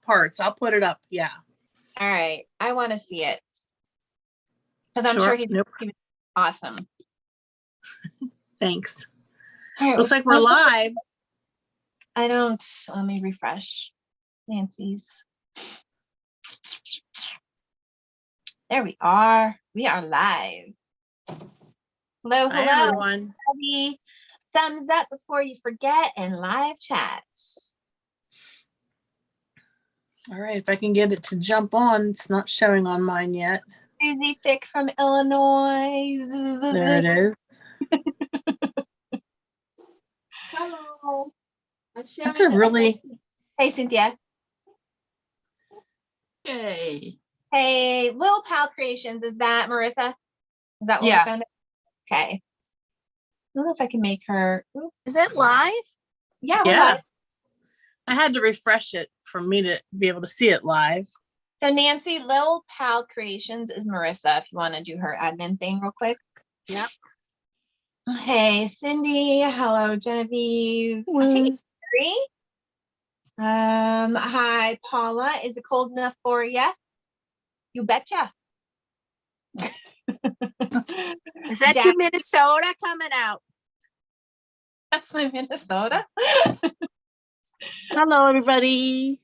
parts. I'll put it up. Yeah. All right. I want to see it. Because I'm sure he's awesome. Thanks. All right, looks like we're live. I don't. Let me refresh Nancy's. There we are. We are live. Hello, Hi, hello. everyone. Everybody. Thumbs up before you forget and live chats. All right, if I can get it to jump on, it's not showing on mine yet. Susie Fick from Illinois. There it is. Hello. That's a really... Hey, Cynthia. Hey. Hey, Lil Pal Creations. Is that Marissa? Is that what we found? Okay. I don't know if I can make her. Ooh. Is it live? Yeah, we're live. I had to refresh it for me to be able to see it live. So Nancy, Lil Pal Creations is Marissa, if you want to do her admin thing real quick. Yep. Hey, Cindy. Hello, Genevieve. Hey, Terry. Hi, Paula. Is it cold enough for you? You betcha. Is that your Minnesota coming out? That's my Minnesota. Hello, everybody.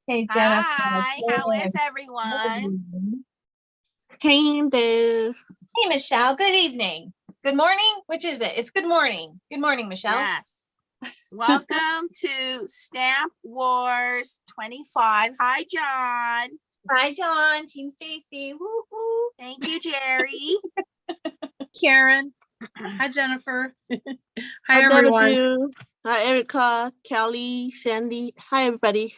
Hey, Jennifer. Hi, how is everyone? Hey there. Hey, Michelle. Good evening. Good morning. Which is it? It's good morning. Good morning, Michelle. Yes. Welcome to Stamp Wars 25. Hi, John. Hi, John. Team Stacy. Woo-hoo. Thank you, Jerry. Karen. Hi, Jennifer. Hi, everyone. Hi, Erica, Kelly, Sandy. Hi, everybody.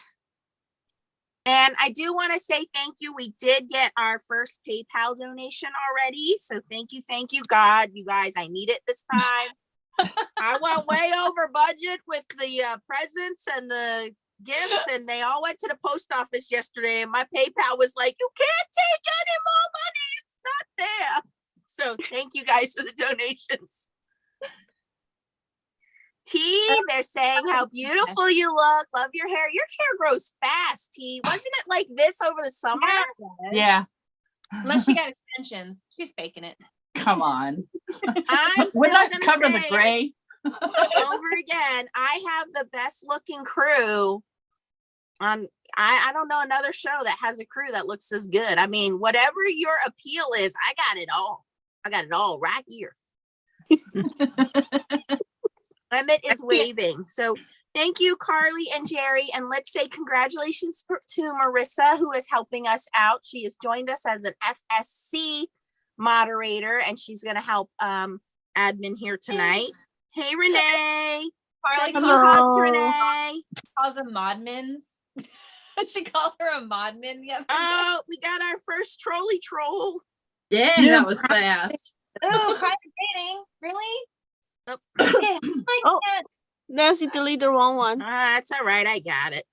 And I do want to say thank you. We did get our first PayPal donation already. So thank you, God. You guys, I need it this time. I went way over budget with the presents and the gifts, and they all went to the post office yesterday. And my PayPal was like, you can't take any more money. It's not there. So thank you guys for the donations. T, they're saying how beautiful you look. Love your hair. Your hair grows fast, T. Wasn't it like this over the summer? Yeah. Unless she got extensions. She's faking it. Come on. We're not covering the gray. Over again, I have the best looking crew. I don't know another show that has a crew that looks as good. I mean, whatever your appeal is, I got it all. I got it all right here. Emmett is waving. So thank you, Carly and Jerry. And let's say congratulations to Marissa, who is helping us out. She has joined us as an FSC moderator, and she's going to help admin here tonight. Hey, Renee. Carly hugs, Renee. Calls them modmins. She called her a modmin. Yeah. Oh, we got our first trolley troll. Dang, that was fast. Oh, private dating. Really? Oh. Oh, Nancy deleted the wrong one. That's all right. I got it.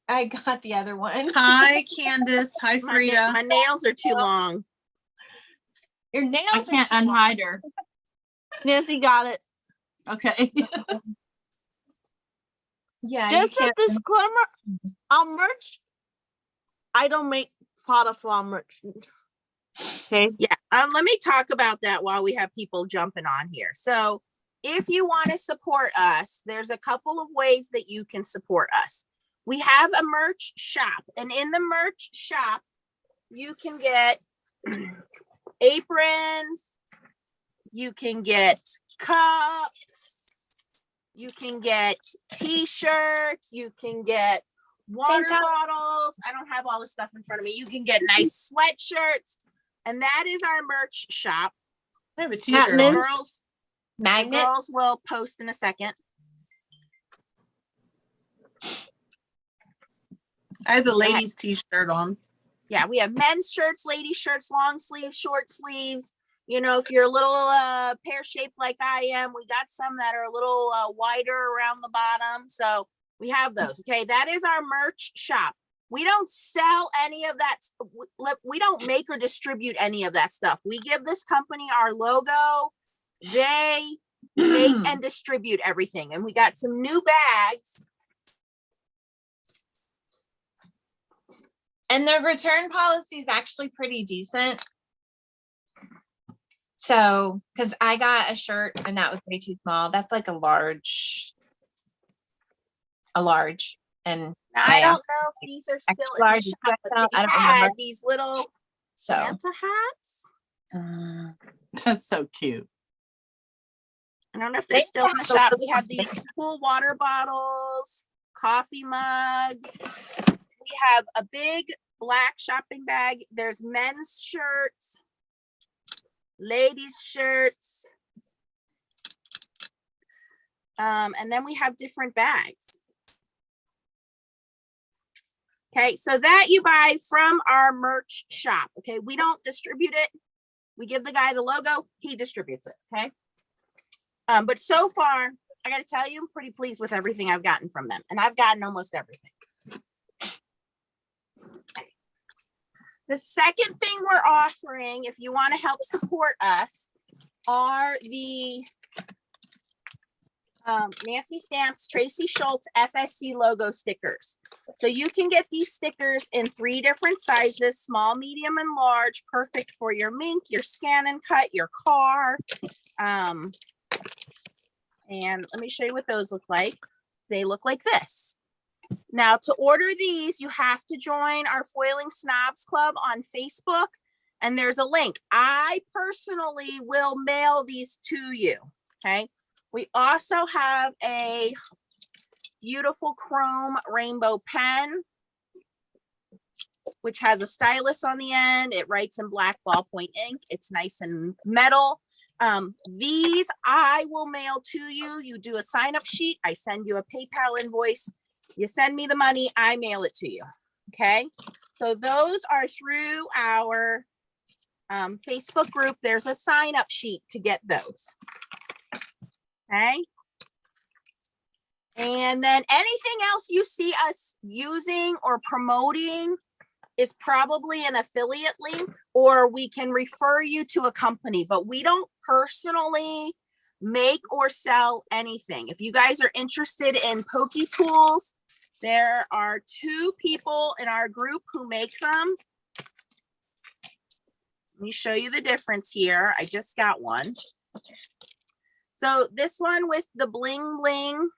I got the other one. Hi, Candace. Hi, Frida. My nails are too long. Your nails I can't unhide her. Nancy got it. Okay. Yeah. Just a disclaimer, our merch, I don't make product for our merch. Okay. Yeah. Let me talk about that while we have people jumping on here. So if you want to support us, there's a couple of ways that you can support us. We have a merch shop, and in the merch shop, you can get aprons, you can get cups, you can get t-shirts, you can get water bottles. I don't have all the stuff in front of me. You can get nice sweatshirts, and that is our merch shop. I have a t-shirt on. Girls, girls will post in a second. I have the ladies t-shirt on. Yeah, we have men's shirts, ladies shirts, long sleeves, short sleeves. You know, if you're a little pear-shaped like I am, we got some that are a little wider around the bottom. So we have those. Okay, that is our merch shop. We don't sell any of that. We don't make or distribute any of that stuff. We give this company our logo. They make and distribute everything. And we got some new bags. And the return policy is actually pretty decent. So, because I got a shirt and that was way too small. That's like a large. And Now, I don't know if these are still in the large shop, but XL, they I don't had remember. these little So, Santa hats. That's so cute. I don't know if they're They still in the have shop. those We have these cool water bottles, coffee mugs. We have a big black shopping bag. There's men's shirts, ladies' shirts. And then we have different bags. Okay, so that you buy from our merch shop. Okay, we don't distribute it. We give the guy the logo, he distributes it. Okay. But so far, I got to tell you, I'm pretty pleased with everything I've gotten from them, and I've gotten almost everything. Okay. The second thing we're offering, if you want to help support us, are the Nancy Stamps Tracy Schultz FSC logo stickers. So you can get these stickers in 3 different sizes, small, medium, and large, perfect for your mink, your scan and cut, your car. And let me show you what those look like. They look like this. Now, to order these, you have to join our Foiling Snobs Club on Facebook, and there's a link. I personally will mail these to you, okay? We also have a beautiful chrome rainbow pen, which has a stylus on the end. It writes in black ballpoint ink. It's nice and metal. These I will mail to you. You do a sign-up sheet. I send you a PayPal invoice. You send me the money. I mail it to you. Okay. So those are through our Facebook group. There's a sign-up sheet to get those. Okay. And then anything else you see us using or promoting is probably an affiliate link, or we can refer you to a company, but we don't personally make or sell anything. If you guys are interested in pokey tools, there are 2 people in our group who make them. Let me show you the difference here. I just got one. So this one with the bling bling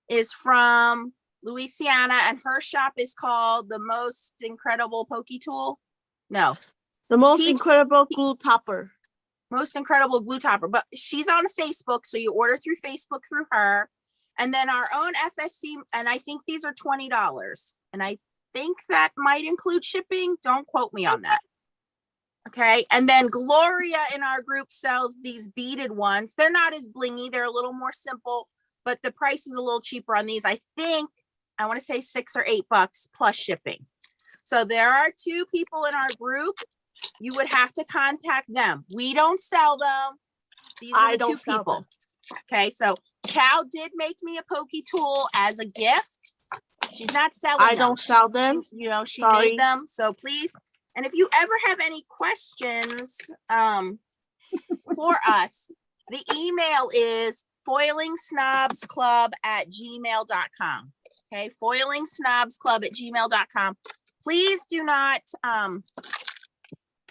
is from Louisiana, and her shop is called The Most Incredible Pokey Tool. No. The Most Incredible Glue Topper. Most Incredible Glue Topper. But she's on Facebook, so you order through Facebook through her. And then our own FSC, and I think these are $20. And I think that might include shipping. Don't quote me on that. Okay. And then Gloria in our group sells these beaded ones. They're not as blingy. They're a little more simple, but the price is a little cheaper on these. I think, I want to say $6 or $8 plus shipping. So there are 2 people in our group. You would have to contact them. We don't sell them. These are the 2 people. Okay. So Chow did make me a pokey tool as a gift. She's not selling them. I don't sell them. You know, she Sorry. made them. So please. And if you ever have any questions for us, the email is foilingsnobsclub@gmail.com. Okay, foilingsnobsclub@gmail.com. Please do not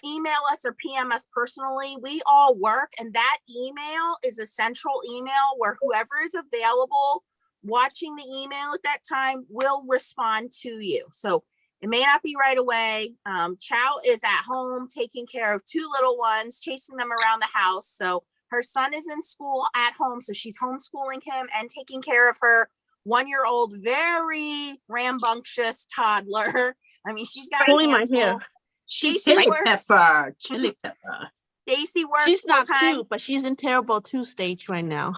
email us or PM us personally. We all work, and that email is a central email where whoever is available watching the email at that time will respond to you. So it may not be right away. Chow is at home taking care of 2 little ones, chasing them around the house. So her son is in school at home, so she's homeschooling him and taking care of her 1-year-old, very rambunctious toddler. I mean, she's got Pulling my hair. She's Stacy chili works. pepper. Chili pepper. Stacy works She's not full-time. 2, but she's in terrible 2 stage right now.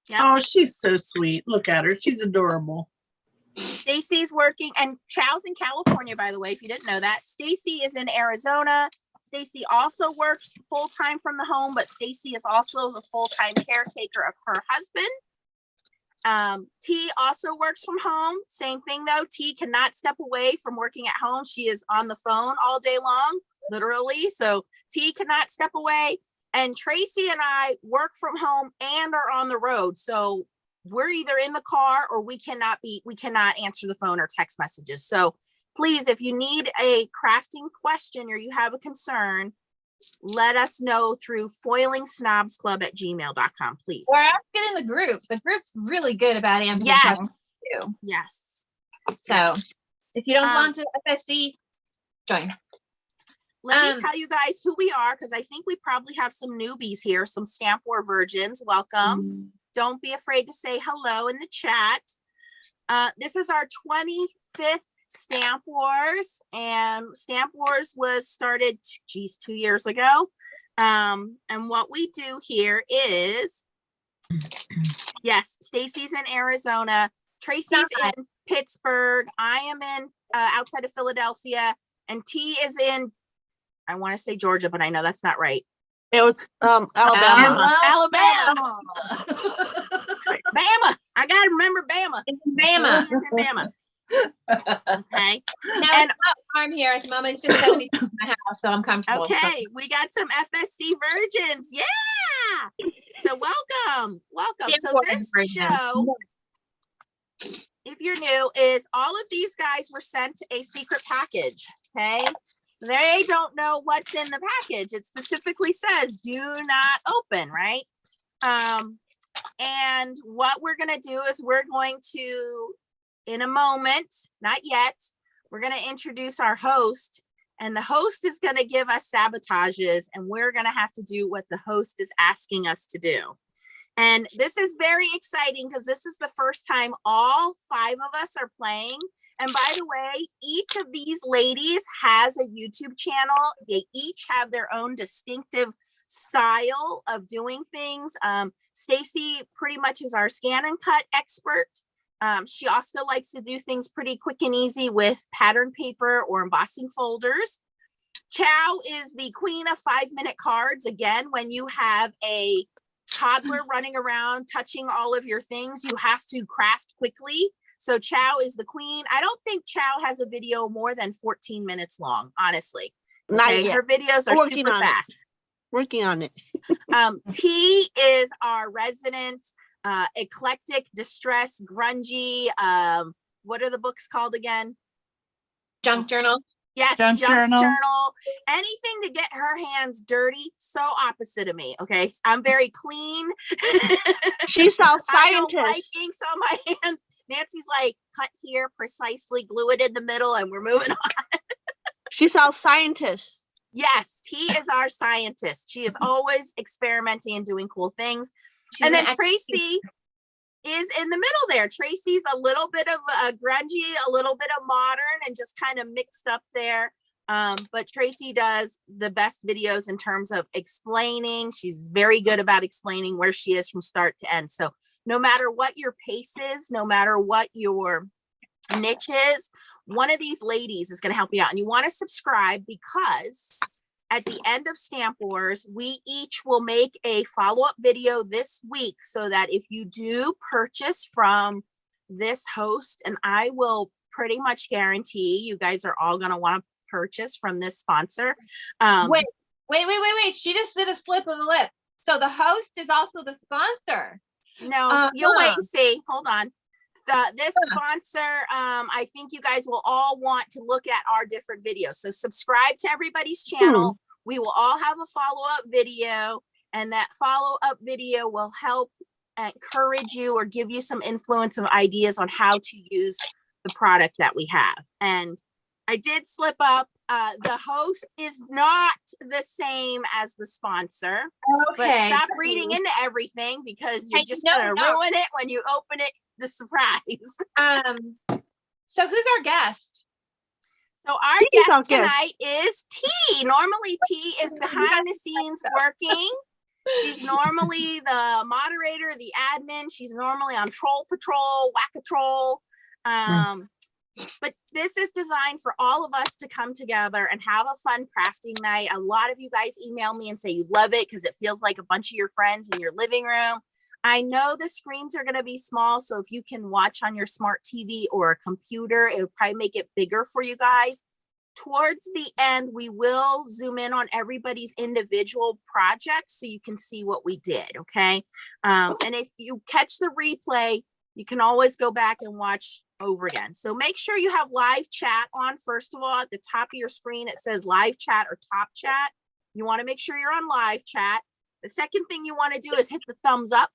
Yep. Oh, she's so sweet. Look at her. She's adorable. Stacy's working, and Chow's in California, by the way, if you didn't know that. Stacy is in Arizona. Stacy also works full-time from the home, but Stacy is also the full-time caretaker of her husband. T also works from home. Same thing though. T cannot step away from working at home. She is on the phone all day long, literally. So T cannot step away. And Tracy and I work from home and are on the road. So we're either in the car or we cannot answer the phone or text messages. So please, if you need a crafting question or you have a concern, let us know through foilingsnobsclub@gmail.com, please. Or ask it in the group. The group's really good about answering Yes. questions too. Yes. So if you don't belong to the FSD, join. Let me tell you guys who we are, because I think we probably have some newbies here, some Stamp War virgins. Welcome. Don't be afraid to say hello in the chat. This is our 25th Stamp Wars, and Stamp Wars was started, 2 years ago. And what we do here is, yes, Stacy's in Arizona, Tracy's in Pittsburgh, I am in outside of Philadelphia, and T is in, I want to say Georgia, but I know that's not right. It was Alabama. Alabama. Bama. I gotta remember Bama. It's in Bama. It's in Bama. Okay. No, And- it's not warm here at the moment. It's just 70 in my house, so I'm comfortable. Okay, we got some FSC virgins. Yeah. So welcome. Yeah, So welcome, this virgins. show, if you're new, is all of these guys were sent a secret package. Okay. They don't know what's in the package. It specifically says do not open, right? And what we're going to do is we're going to, in a moment, not yet, we're going to introduce our host, and the host is going to give us sabotages, and we're going to have to do what the host is asking us to do. And this is very exciting because this is the first time all 5 of us are playing. And by the way, each of these ladies has a YouTube channel. They each have their own distinctive style of doing things. Stacy pretty much is our scan and cut expert. She also likes to do things pretty quick and easy with pattern paper or embossing folders. Chow is the queen of 5-minute cards. Again, when you have a toddler running around touching all of your things, you have to craft quickly. So Chow is the queen. I don't think Chow has a video more than 14 minutes long, honestly. Not Okay, yet. her videos are Working super on it. fast. Working on it. T is our resident eclectic, distress, grungy. What are the books called again? Junk journal. Yes, Junk junk journal. journal. Anything to get her hands dirty. So opposite of me. Okay, I'm very clean. She saw I don't like scientists. inks on my hands. Nancy's like, cut here precisely, glue it in the middle, and we're moving on. She saw scientists. Yes, T is our scientist. She is always experimenting and doing cool things. She's And then an Tracy is in the middle there. Tracy's a little bit of a grungy, a little bit of modern, and just kind of mixed up there. But Tracy does the best videos in terms of explaining. She's very good about explaining where she is from start to end. So no matter what your pace is, no matter what your niche is, one of these ladies is going to help you out. And you want to subscribe because at the end of Stamp Wars, we each will make a follow-up video this week so that if you do purchase from this host, and I will pretty much guarantee you guys are all going to want to purchase from this sponsor. Wait. She just did a slip of the lip. So the host is also the sponsor. No, you'll wait and see. Hold on. This sponsor, I think you guys will all want to look at our different videos. So subscribe to everybody's channel. We will all have a follow-up video, and that follow-up video will help encourage you or give you some influence of ideas on how to use the product that we have. And I did slip up. The host is not the same as the sponsor. But Okay. stop reading into everything because you're I just know, gonna no. ruin it when you open it. The surprise. So who's our guest? So our She's our guest guest. tonight is T. Normally T is behind the scenes working. She's normally the moderator, the admin. She's normally on Troll Patrol, Whack-A-Troll. But this is designed for all of us to come together and have a fun crafting night. A lot of you guys email me and say you love it because it feels like a bunch of your friends in your living room. I know the screens are going to be small, so if you can watch on your smart TV or a computer, it would probably make it bigger for you guys. Towards the end, we will zoom in on everybody's individual projects so you can see what we did, okay? And if you catch the replay, you can always go back and watch over again. So make sure you have live chat on. First of all, at the top of your screen, it says live chat or top chat. You want to make sure you're on live chat. The second thing you want to do is hit the thumbs up.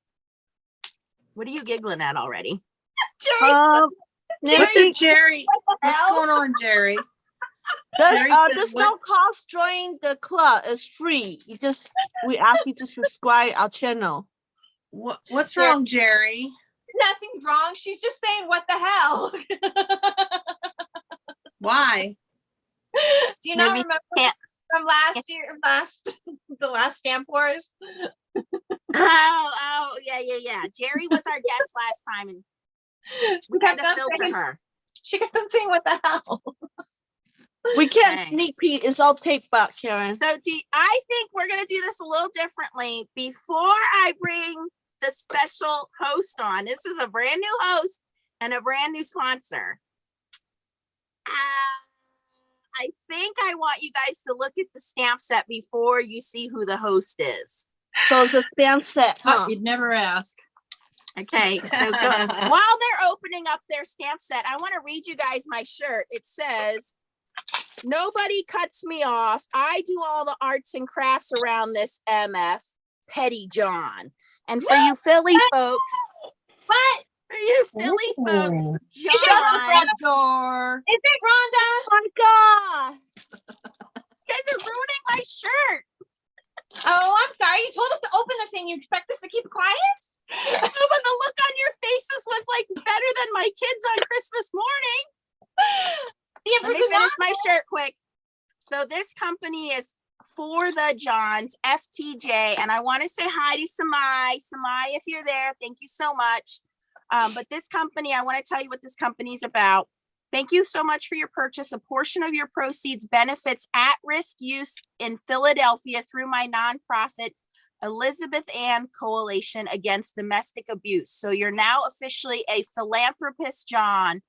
What are you giggling at already? What's it, Jerry? What's hell? going on, Jerry? Jerry said There's no what? cost. Join the club. It's free. We ask you to subscribe our channel. What's wrong, Jerry? Nothing's wrong. She's just saying, what the hell? Why? Do you not Maybe remember can't- from last year, the last Stamp Wars? Oh, yeah. Jerry was our guest last time, and we had to filter her. She kept on saying, what the hell? We can't Dang. sneak peek. It's all take back, Karen. So I think we're going to do this a little differently. Before I bring the special host on, this is a brand new host and a brand new sponsor. I think I want you guys to look at the stamp set before you see who the host is. So it's a stamp set, huh? You'd never ask. Okay, so go. While they're opening up their stamp set, I want to read you guys my shirt. It says, "Nobody cuts me off. I do all the arts and crafts around this MF, Petty John." And for you Philly folks, What? for you Philly folks, Shut the John, Door. Is it Rhonda? Oh my God. you guys are ruining my shirt. Oh, I'm sorry. You told us to open the thing. You expect us to keep quiet? Oh, but the look on your faces was like better than my kids on Christmas morning. Yeah, Let me finish my shirt quick. So this company is For the Johns, FTJ, and I want to say hi to Samai. Samai, if you're there, thank you so much. But this company, I want to tell you what this company is about. Thank you so much for your purchase. A portion of your proceeds benefits at-risk youth in Philadelphia through my nonprofit, Elizabeth Ann Coalition Against Domestic Abuse. So you're now officially a philanthropist, John.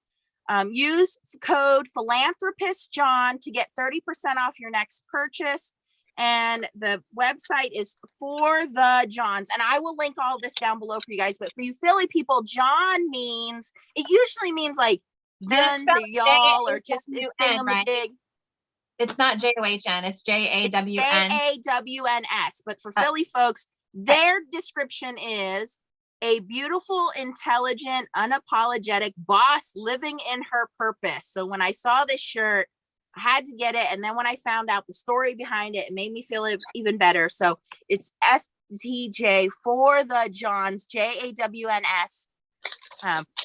Use code philanthropist John to get 30% off your next purchase. And the website is For the Johns. And I will link all this down below for you guys. But for you Philly people, John means, it usually means like yens or y'all or just this J-A-W-N, right? thingamajig. It's not John. It's Jawns. Jawns. But for Philly folks, their description is a beautiful, intelligent, unapologetic boss living in her purpose. So when I saw this shirt, I had to get it. And then when I found out the story behind it, it made me feel even better. So it's STJ For the Johns, Jawns.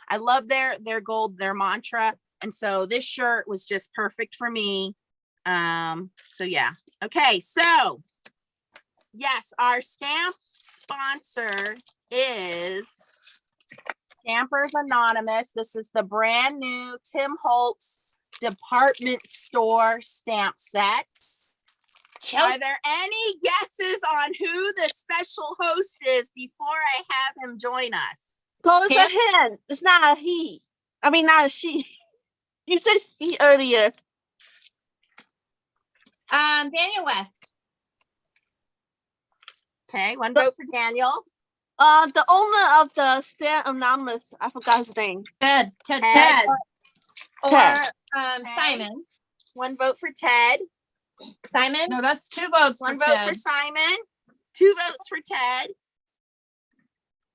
I love their gold, their mantra. And so this shirt was just perfect for me. So yeah. Okay. So yes, our stamp sponsor is Stampers Anonymous. This is the brand new Tim Holtz department store stamp set. Are there any guesses on who the special host is before I have him join us? So it's a him. It's not a he. I mean, not a she. You said he earlier. Daniel West. Okay, one vote for Daniel. The owner of the Stamp Anonymous, I forgot his name. Ted. Ted. Or Ted. Simon. One vote for Ted. Simon. No, that's 2 votes. One for vote Ted. for Simon. 2 votes for Ted.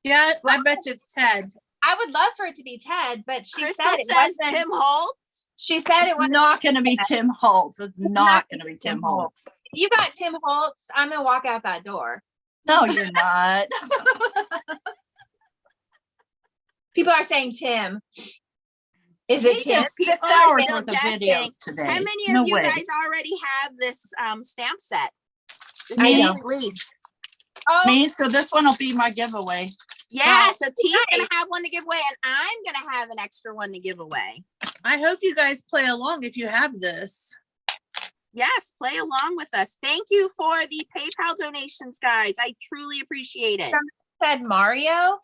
Yeah, I bet you it's Ted. I would love for it to be Ted, but she Crystal said it says wasn't. Tim Holtz. She said it It's wasn't. not going to be Tim Holtz. It's not not going to be Tim Tim Holtz. If you got Tim Holtz, I'm gonna walk out that door. No, you're not. People are saying Tim. Is it He Tim? did People 6 are hours still worth of guessing. videos today. How many No of you way. guys already have this stamp set? Me. At least. Oh, Me, so this one will be my giveaway. Yeah, so T's gonna have one to give away, and I'm gonna have an extra one to give away. I hope you guys play along if you have this. Yes, play along with us. Thank you for the PayPal donations, guys. I truly appreciate it. said Mario.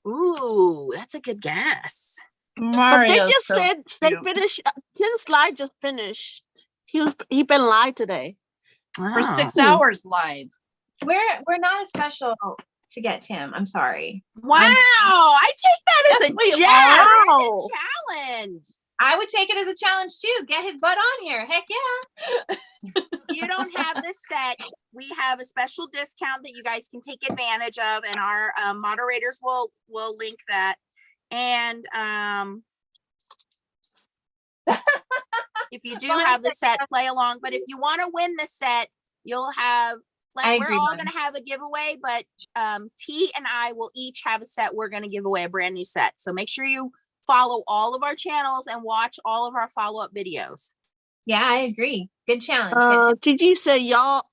Ooh, that's a good guess. But they Mario's just so said they cute. finished. Tim's live just finished. He been live today. For Wow. 6 hours live. We're not a special to get Tim. I'm sorry. Wow, I take that as a Yes, we challenge. are. Challenge. I would take it as a challenge too. Get his butt on here. Heck yeah. If you don't have this set, we have a special discount that you guys can take advantage of, and our moderators will link that. And if you do have the set, play along. But if you want to win the set, you'll have, like, we're all going to have a giveaway, but T and I will each have a set. We're going to give away a brand new set. So make sure you follow all of our channels and watch all of our follow-up videos. Yeah, I agree. Good challenge. Get Tim. Did you say y'all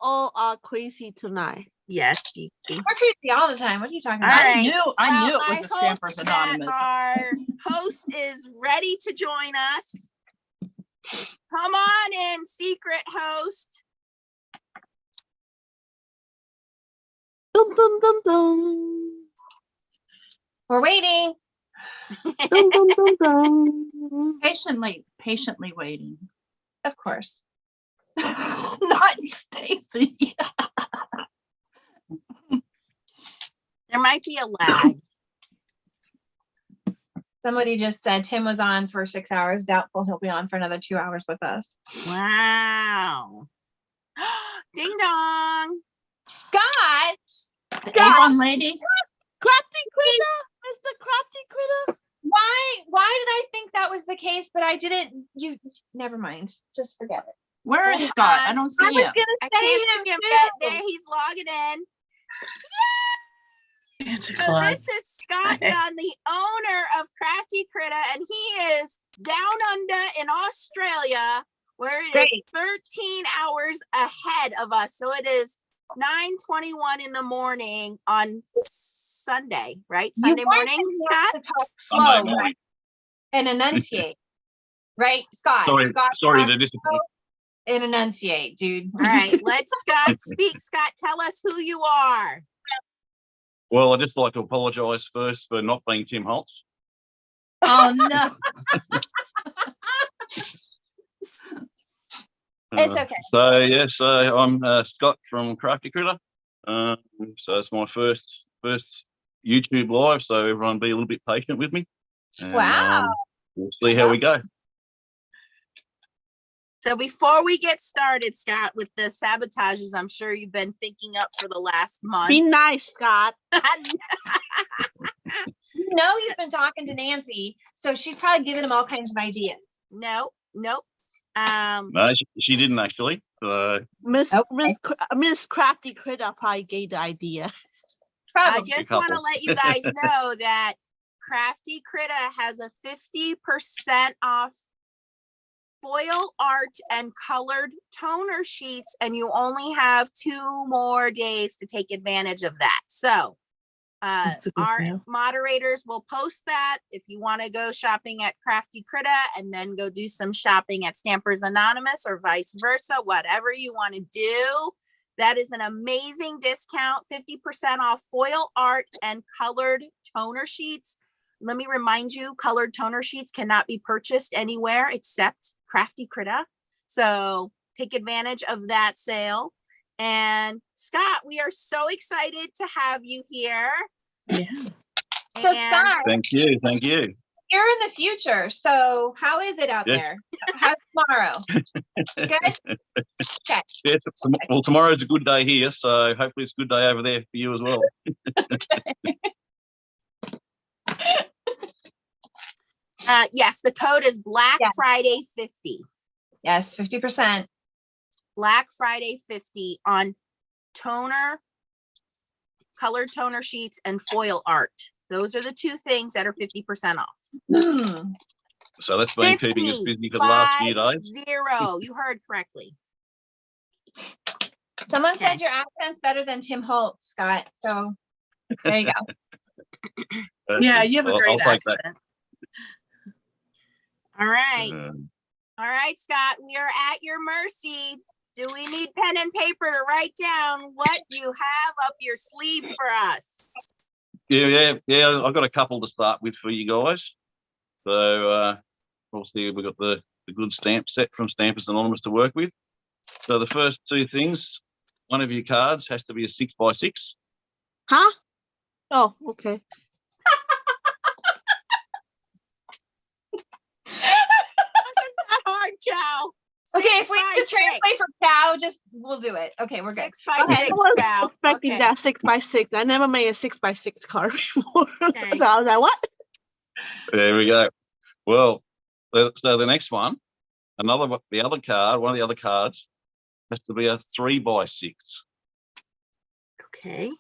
all are crazy tonight? Yes, Gigi. We're crazy all the time. What are you talking All about? right. I knew Well, it was the I Stampers hope that Anonymous. our host is ready to join us. Come on in, secret host. Dum dum dum dum. We're waiting. Dum dum dum dum. Patiently waiting. Of course. Not Stacy. There might be a lag. Somebody just said Tim was on for 6 hours. Doubtful he'll be on for another 2 hours with us. Wow. Ding dong. Scott. The Avon lady. Crafty Critter, Mr. Crafty Critter. Why did I think that was the case, but I didn't? Never mind. Just forget it. Where is Scott? I don't see I was him. I gonna say can't see him too. yet. There, he's logging in. Santa So Claus. this is Scott Dunn, the owner of Crafty Critta, and he is down under in Australia, where it is 13 hours ahead of us. So it is 9:21 in the morning on Sunday, right? Sunday morning, Scott? To talk Sunday slow, morning. right? And enunciate. Right, Scott? Sorry, You got sorry to to disappoint. and enunciate, dude. All right, let Scott speak. Scott, tell us who you are. Well, I'd just like to apologise first for not being Tim Holtz. Oh no. It's okay. So yes, I'm Scott from Crafty Critter. So it's my first YouTube live. So everyone be a little bit patient with me. And, Wow. we'll see how we go. So before we get started, Scott, with the sabotages, I'm sure you've been thinking up for the last month. Be nice, Scott. You know he's been talking to Nancy, so she's probably giving him all kinds of ideas. Nope. No, she didn't actually. So Miss Crafty Critter probably gave the idea. I Probably. just want to let you guys know that Crafty Critta has a 50% off foil art and colored toner sheets, and you only have 2 more days to take advantage of that. So That's a good our deal. moderators will post that if you want to go shopping at Crafty Critta and then go do some shopping at Stampers Anonymous or vice versa, whatever you want to do. That is an amazing discount, 50% off foil art and colored toner sheets. Let me remind you, colored toner sheets cannot be purchased anywhere except Crafty Critta. So take advantage of that sale. And Scott, we are so excited to have you here. Yeah. So And- Scott, thank you. you're in the future. So how is it out Yeah. there? How's tomorrow? Good? Okay. Yeah, well, tomorrow's a good day here, so hopefully it's a good day over there for you as well. Yes, the code is Black Yeah. Friday 50. Yes, 50%. Black Friday 50 on toner, colored toner sheets, and foil art. Those are the 2 things that are 50% off. Hmm. So that's been keeping us busy for the last few days. 50. You heard correctly. Someone Okay. said your accent's better than Tim Holt, Scott. So there you go. Yeah, you have a great I'll take that. accent. All right. Um, All right, Scott, we are at your mercy. Do we need pen and paper to write down what you have up your sleeve for us? Yeah. I've got a couple to start with for you guys. So obviously we've got the good stamp set from Stampers Anonymous to work with. So the first 2 things, one of your cards has to be a 6x6. Huh? Oh, okay. Not hard, Chow. Okay, if 6 we by need to translate 6. for cow, just we'll do it. Okay, we're good. 6 by Go ahead. 6, I was Chow. expecting Okay. that 6 by 6. I never made a 6 by 6 card before. Okay. So I was like, what? There we go. Well, so the next one, the other card, one of the other cards has to be a 3 by 6. Okay.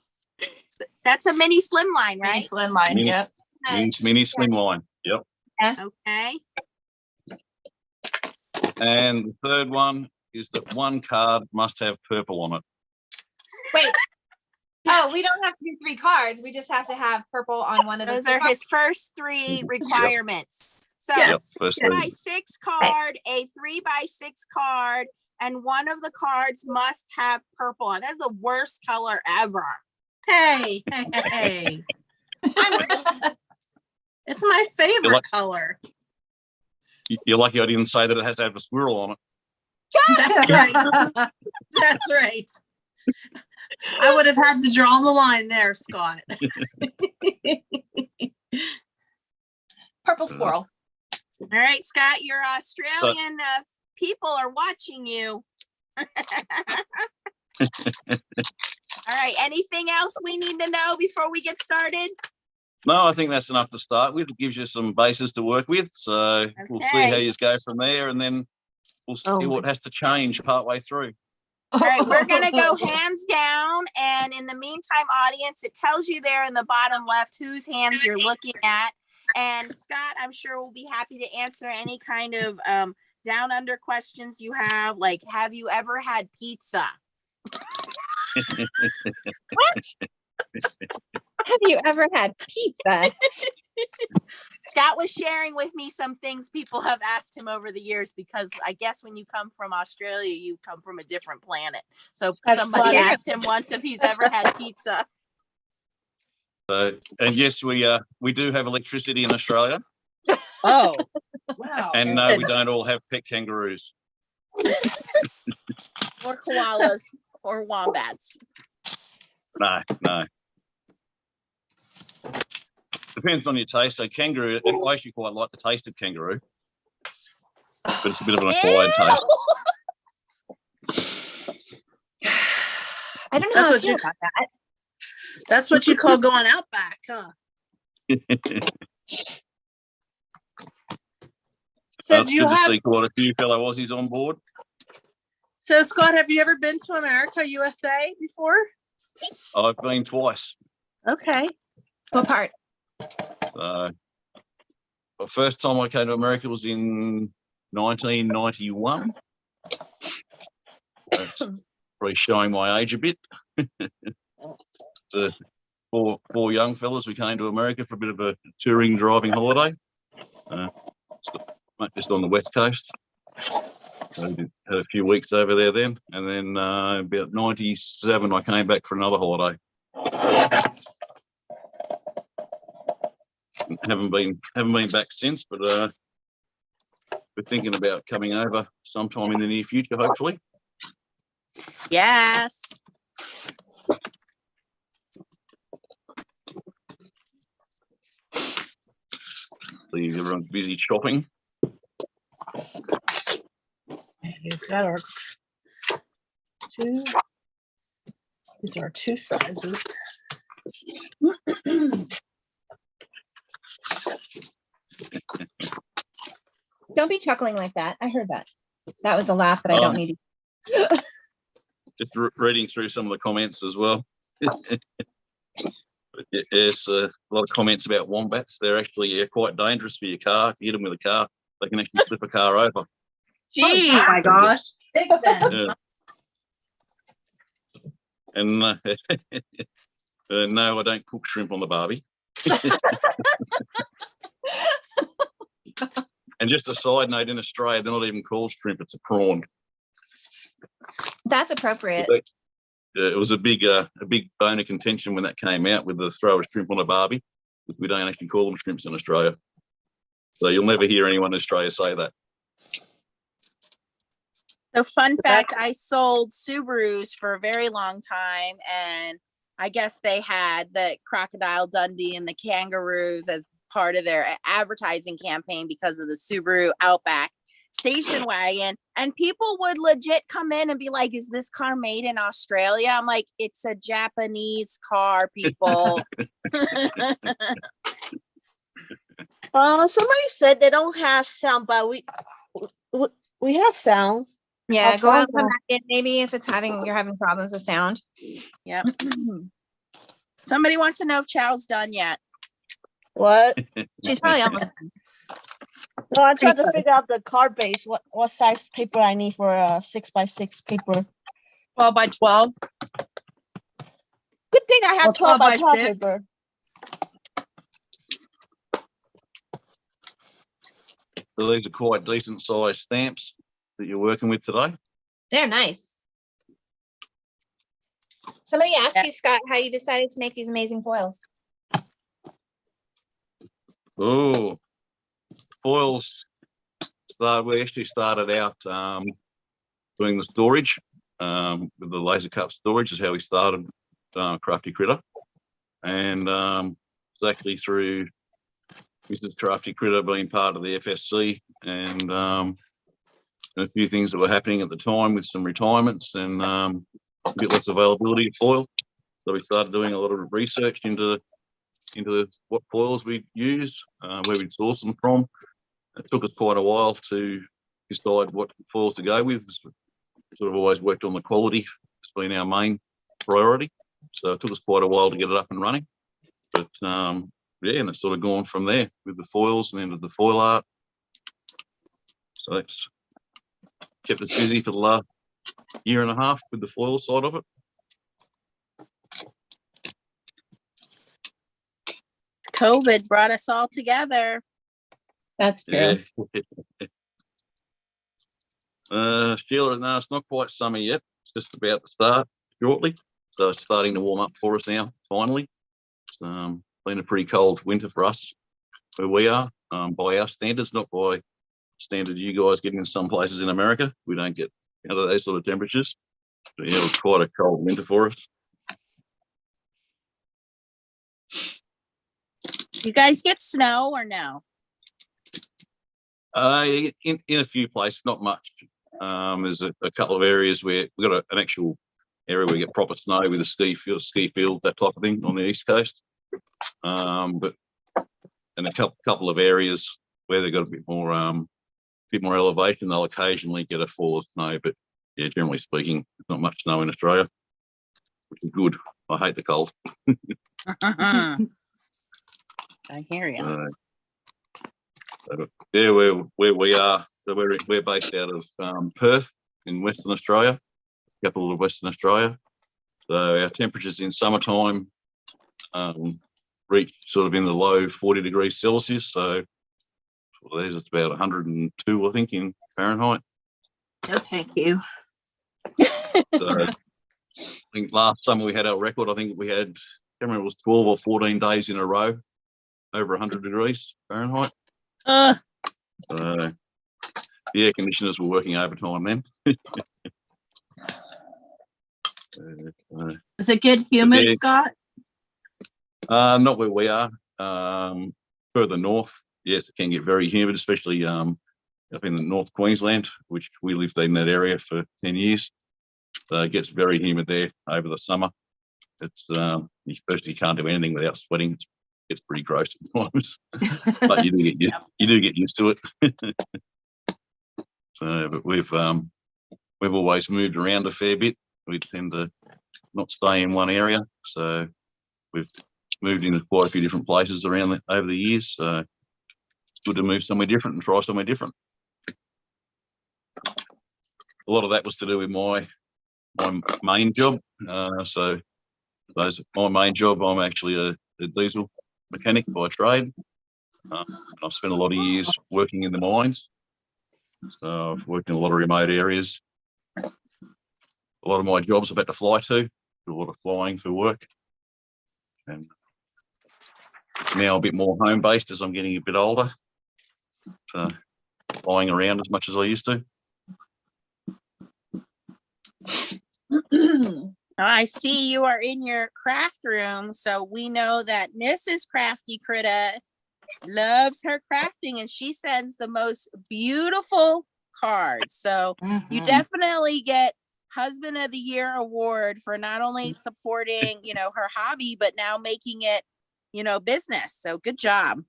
That's a mini slimline, Mini right? slim line, Mini- yep. Mini slim line. Yep. Okay. And the third one is that one card must have purple on it. Wait. Oh, we don't have to do 3 cards. We just have to have purple on one of the Those 2 are cards. his first 3 requirements. So Yep. 6 by 6 card, a 3 by 6 card, and one of the cards must have purple on. That's the worst color ever. Hey. It's my favorite color. You're lucky I didn't say that it has to have a squirrel on it. That's right. That's right. I would have had to draw the line there, Scott. Purple squirrel. All right, Scott, your Australian people are watching you. All right, anything else we need to know before we get started? No, I think that's enough to start with. It gives you some bases to work with. So we'll see how you go from there, and then we'll see what has to change partway through. All right, we're going to go hands down. And in the meantime, audience, it tells you there in the bottom left whose hands you're looking at. And Scott, I'm sure will be happy to answer any kind of down under questions you have. Like, have you ever had pizza? What? Have you ever had pizza? Scott was sharing with me some things people have asked him over the years, because I guess when you come from Australia, you come from a different planet. So somebody asked him once if he's ever had pizza. And yes, we do have electricity in Australia. Oh, wow. And no, we don't all have pet kangaroos. Or koalas or wombats. No. Depends on your taste. So kangaroo, I actually quite like the taste of kangaroo, but it's a bit of an acquired taste. I don't know how That's to feel about that. That's what you call going out back, huh? So It's do you good to have? see quite a few fellow Aussies on board. So Scott, have you ever been to America, USA before? I've been twice. Okay. What part? The first time I came to America was in 1991. That's probably showing my age a bit. So four young fellas, we came to America for a bit of a touring driving holiday, just on the west coast. So we had a few weeks over there then, and then about 97 I came back for another holiday. Haven't been back since, but we're thinking about coming over sometime in the near future, hopefully. Yes. See, everyone's busy shopping. We've got our 2. These are 2 sizes. Don't be chuckling like that. I heard that. That was a laugh that I don't need to. Just reading through some of the comments as well. Yes, a lot of comments about wombats. They're actually quite dangerous for your car. If you hit them with a car, they can actually flip a car over. Gee. Oh my gosh. Yeah. And no, I don't cook shrimp on the barbie. And just a side note, in Australia, they're not even called shrimp; it's a prawn. That's appropriate. It was a big bone of contention when that came out with the throw a shrimp on a barbie. We don't actually call them shrimps in Australia, so you'll never hear anyone in Australia say that. So fun fact, I sold Subarus for a very long time, and I guess they had the Crocodile Dundee and the kangaroos as part of their advertising campaign because of the Subaru Outback station wagon, and people would legit come in and be like, is this car made in Australia? I'm like, it's a Japanese car, people. Somebody said they don't have sound, but we have sound. Yeah, How go out and far come now? back in maybe if you're having problems with sound. Yep. Somebody wants to know if Chow's done yet. What? She's probably almost done. No, I'm trying to figure out the card base. What size paper I need for a 6x6 paper. 12 by 12. Good thing I have Well, 12 by 12 by 12 6. paper. So these are quite decent sized stamps that you're working with today. They're nice. Somebody asked Yeah. you, Scott, how you decided to make these amazing foils. Oh, foils. We actually started out doing the storage with the laser cut storage is how we started Crafty Critter, and it's actually through Mrs. Crafty Critter being part of the FSC and a few things that were happening at the time with some retirements and a bit less availability of foil. So we started doing a lot of research into what foils we'd use, where we'd source them from. It took us quite a while to decide what foils to go with. Sort of always worked on the quality. It's been our main priority. So it took us quite a while to get it up and running. But yeah, and it's sort of gone from there with the foils and then to the foil art. So that's kept us busy for the last year and a half with the foil side of it. COVID brought us all together. That's Yeah. Sheila, no, it's not quite summer yet. It's just about to start shortly. So it's starting to warm up for us now, finally. It's been a pretty cold winter for us where we are, by our standards, not by standard you guys get in some places in America. We don't get out of those sort of temperatures. But yeah, it was quite a cold winter for us. You guys get snow or no? In a few places, not much. There's a couple of areas where we've got an actual area where we get proper snow with a ski field, that type of thing on the east coast. But in a couple of areas where they've got a bit more elevation, they'll occasionally get a fall of snow. But yeah, generally speaking, there's not much snow in Australia, which is good. I hate the cold. I hear you. Yeah, where we are, so we're based out of Perth in Western Australia, capital of Western Australia. So our temperatures in summertime reach sort of in the low 40 degrees Celsius. So for these, it's about 102, I think, in Fahrenheit. No, thank you. So I think last summer we had our record. I think we had, I can't remember, it was 12 or 14 days in a row over 100 degrees Fahrenheit. The air conditioners were working overtime then. Does it get humid, Yeah. Scott? Not where we are. Further north, yes, it can get very humid, especially up in the North Queensland, which we lived in that area for 10 years. So it gets very humid there over the summer. It's especially you can't do anything without sweating. It gets pretty gross at times, but you do get used to it. So, but we've always moved around a fair bit. We tend to not stay in one area, so we've moved into quite a few different places around over the years. So it's good to move somewhere different and try somewhere different. A lot of that was to do with my main job. So my main job, I'm actually a diesel mechanic by trade. I've spent a lot of years working in the mines. So I've worked in a lot of remote areas. A lot of my jobs I've had to fly to, do a lot of flying for work. And now a bit more home-based as I'm getting a bit older. So flying around as much as I used to. I see you are in your craft room, so we know that Mrs. Crafty Critta loves her crafting, and she sends the most beautiful cards. So you definitely get Husband of the Year award for not only supporting, her hobby, but now making it, business. So good job.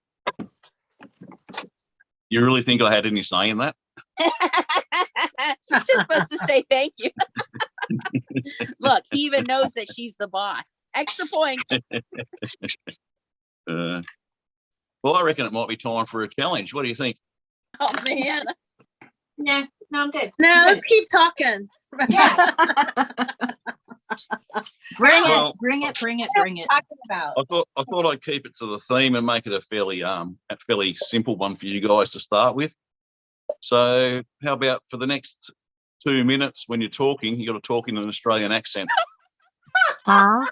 You really think I had any say in that? You're just supposed to say thank you. Look, he even knows that she's the boss. Extra points. Well, I reckon it might be time for a challenge. What do you think? Oh man. Yeah, no, I'm good. No, let's keep talking. Yeah. Bring Well- it, bring it, bring it, What are bring we it. talking about? I thought I'd keep it to the theme and make it a fairly simple one for you guys to start with. So how about for the next 2 minutes when you're talking, you got to talk in an Australian accent. Huh?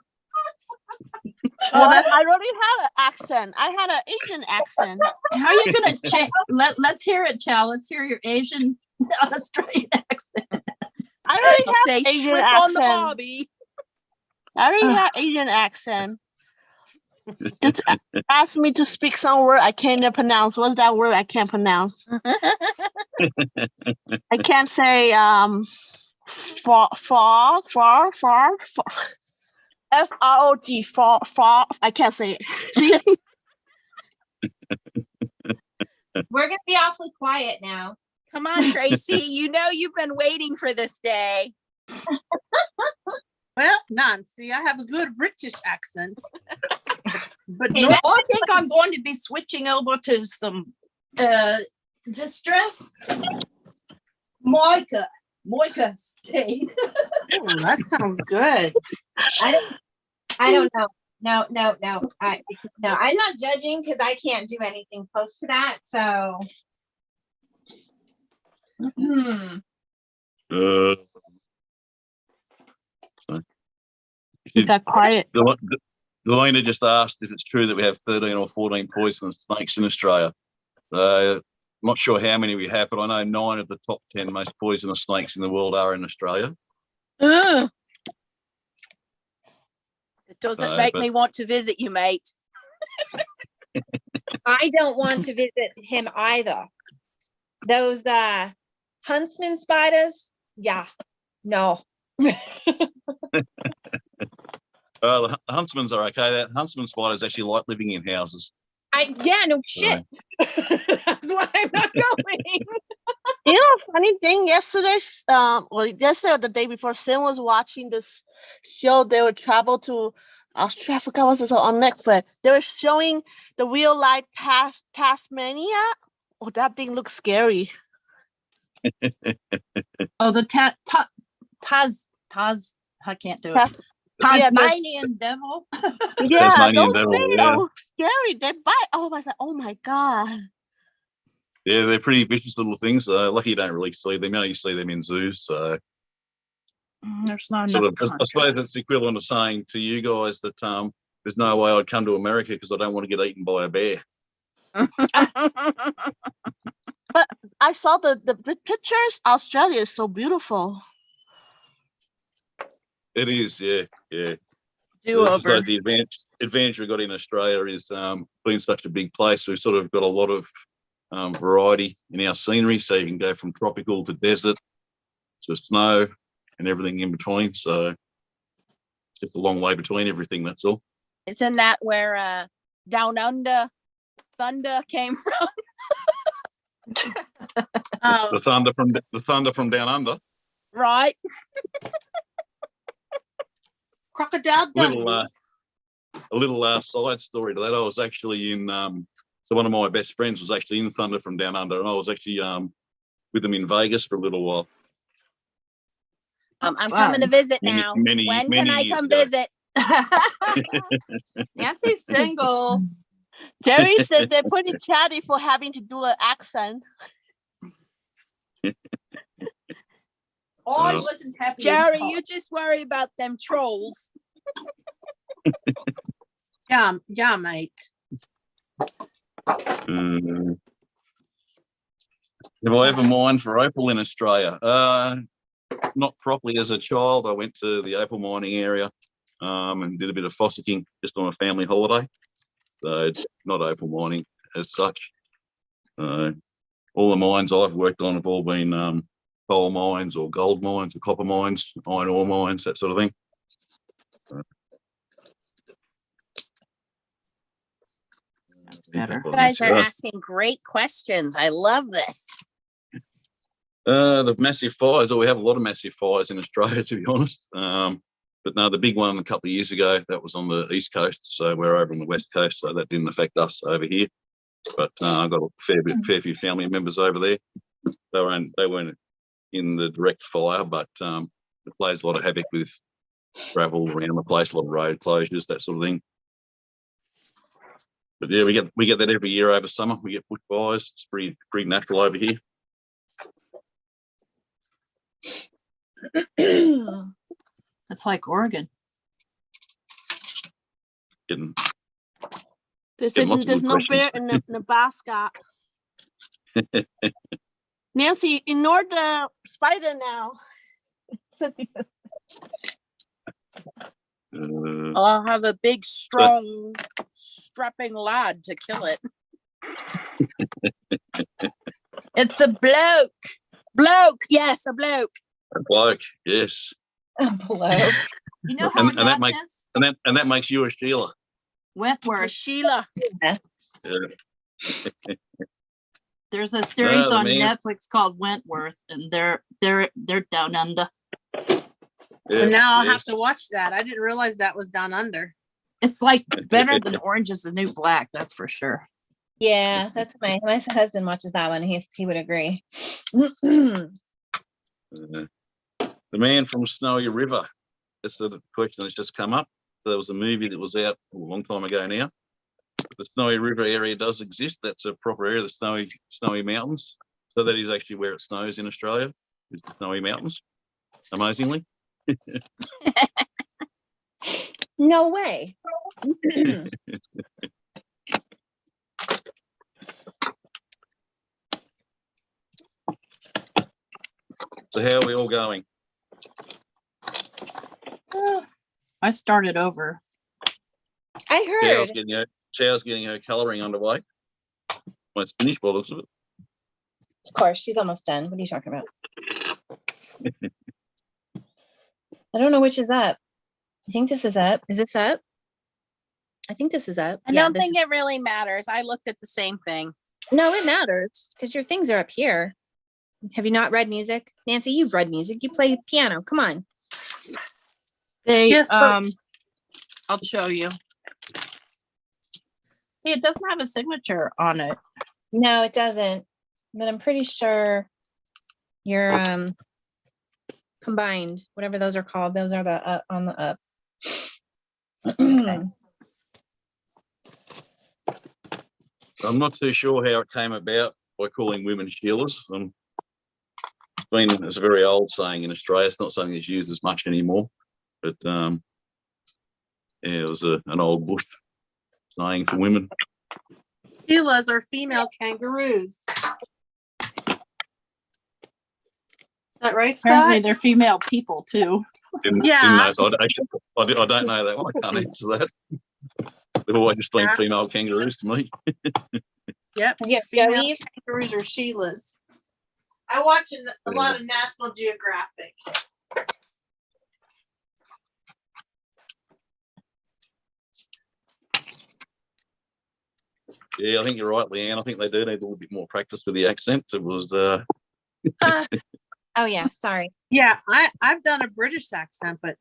Oh, that's I already had an accent. I had an Asian accent. How are you gonna change? Let's hear it, Chow. Let's hear your Asian Australian accent. I already I'll have say Asian shrimp on the accent. bobby. I already have Asian accent. Just ask me to speak some word I can't pronounce. What's that word I can't pronounce? I can't say far. FROG far. I can't say it. We're gonna be awfully quiet now. Come on, Tracy. You know you've been waiting for this day. well, Nancy, I have a good British accent. But Hey, not I think I'm going to be switching over to some distress. Moika stain. Ooh, that sounds good. I don't know. No. I'm not judging because I can't do anything close to that. So Uh, You got quiet. Delena just asked if it's true that we have 13 or 14 poisonous snakes in Australia. I'm not sure how many we have, but I know 9 of the top 10 most poisonous snakes in the world are in Australia. Ugh. It doesn't No, make but- me want to visit you, mate. I don't want to visit him either. Those huntsman spiders, yeah, no. The huntsmans are okay. That huntsman spiders actually like living in houses. No shit. That's why I'm not going. You know, funny thing, yesterday or the day before, Sim was watching this show. They would travel to Australia. I forgot what it's on Netflix. They were showing the real life Tasmania. Oh, that thing looks scary. Oh, the Taz. I can't do it. Yeah, Tasmanian devil. yeah, Tasmanian those devil, things yeah. are scary. They bite. Oh my god. Yeah, they're pretty vicious little things. Lucky you don't really see them. You only see them in zoos. So There's not sort enough. of, I suppose it's equivalent to saying to you guys that there's no way I'd come to America because I don't want to get eaten by a bear. I saw the pictures. Australia is so beautiful. It is, yeah. Do I over. suppose the advantage we've got in Australia is being such a big place, we've sort of got a lot of variety in our scenery. So you can go from tropical to desert to snow and everything in between. So it's just a long way between everything, that's all. Isn't that where Down Under thunder came from? The thunder from down under. Right. crocodile Dundee. A little side story to that. I was actually in so one of my best friends was actually in Thunder from Down Under, and I was actually with them in Vegas for a little while. I'm coming to visit Many- now. many- when many can I years come ago. visit? Nancy's single. Jerry said they're pretty chatty for having to do an accent. Oh, I wasn't happy. Jerry, you just worry about them trolls. Yeah, mate. Have I ever mined for opal in Australia? not properly as a child. I went to the opal mining area and did a bit of fossicking just on a family holiday. So it's not opal mining as such. All the mines I've worked on have all been coal mines or gold mines or copper mines, iron ore mines, that sort of thing. That's better. You guys are asking great questions. I love this. The massive fires, we have a lot of massive fires in Australia, to be honest. But no, the big one a couple of years ago, that was on the east coast. So we're over on the west coast, so that didn't affect us over here. But I've got a fair few family members over there. They weren't in the direct fire, but it plays a lot of havoc with travel around the place, a lot of road closures, that sort of thing. But yeah, we get that every year over summer. We get bushfires. It's pretty natural over here. That's like Oregon. There's lots of good no bear questions. in Nebraska. Nancy, ignore the spider now. I'll have a big, strong, strapping lad to kill it. It's a bloke. Bloke, yes, a bloke. A bloke, yes. A bloke. You know how And that makes you a Sheila. A Wentworth. Sheila. Yeah. There's a series on man. Netflix called Wentworth, and they're down under. Yeah, And now I'll yes. have to watch that. I didn't realize that was down under. It's like better than Orange is the New Black, that's for sure. Yeah, that's my husband watches that one. He would agree. The Man from Snowy River. That's the question that's just come up. So there was a movie that was out a long time ago now. The Snowy River area does exist. That's a proper area, the snowy mountains. So that is actually where it snows in Australia, is the Snowy Mountains, amazingly. No way. So how are we all going? I started over. I heard. Chow's getting her colouring underway. Well, it's finished by the looks of it. Of course, she's almost done. What are you talking about? I don't know which is up. I think this is up. Is this up? I think this is up. I don't think it really matters. I looked at the same thing. No, it matters because your things are up here. Have you not read music? Nancy, you've read music. You play piano. Come on. They Yes, but- I'll show you. See, it doesn't have a signature on it. No, it doesn't. But I'm pretty sure you're combined, whatever those are called. Those are the on the up. I'm not too sure how it came about by calling women Sheilas. It's a very old saying in Australia. It's not something that's used as much anymore. But yeah, it was an old bush saying for women. Sheilas are female kangaroos. Is that right, Apparently Scott? they're female people too. Yeah. I don't know that one. I can't answer that. They've always just been female kangaroos to me. Yep. Yeah, Female Joey? kangaroos are Sheilas. I watch a lot of National Geographic. Yeah, I think you're right, Leanne. I think they do need a little bit more practice with the accent. It was Oh yeah, sorry. Yeah, I've done a British accent, but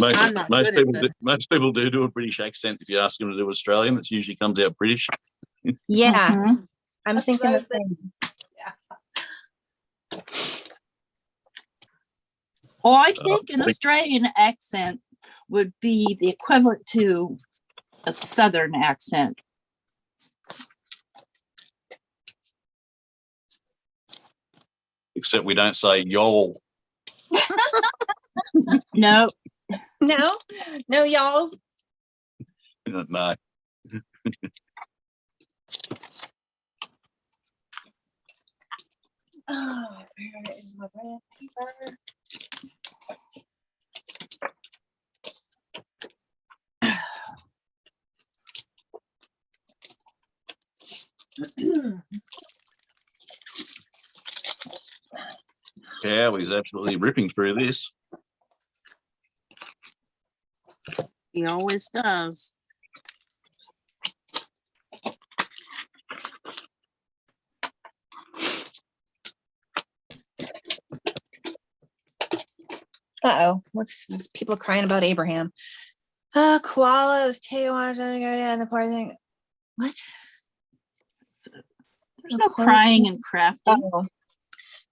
I'm not most good at people most people do a British accent. If you ask them to do Australian, it usually comes out British. Yeah, Mhm. I'm That's thinking what the I same. Well, I think an Australian accent would be the equivalent to a Southern accent. Except we don't say y'all. No, No, y'all's. No. Oh, where is my red paper? Yeah, he's absolutely ripping through this. He always does. Uh-oh, what's people crying about Abraham? Koalas, tailwaters, go down the poor thing. What? There's no crying and crafting. Oh,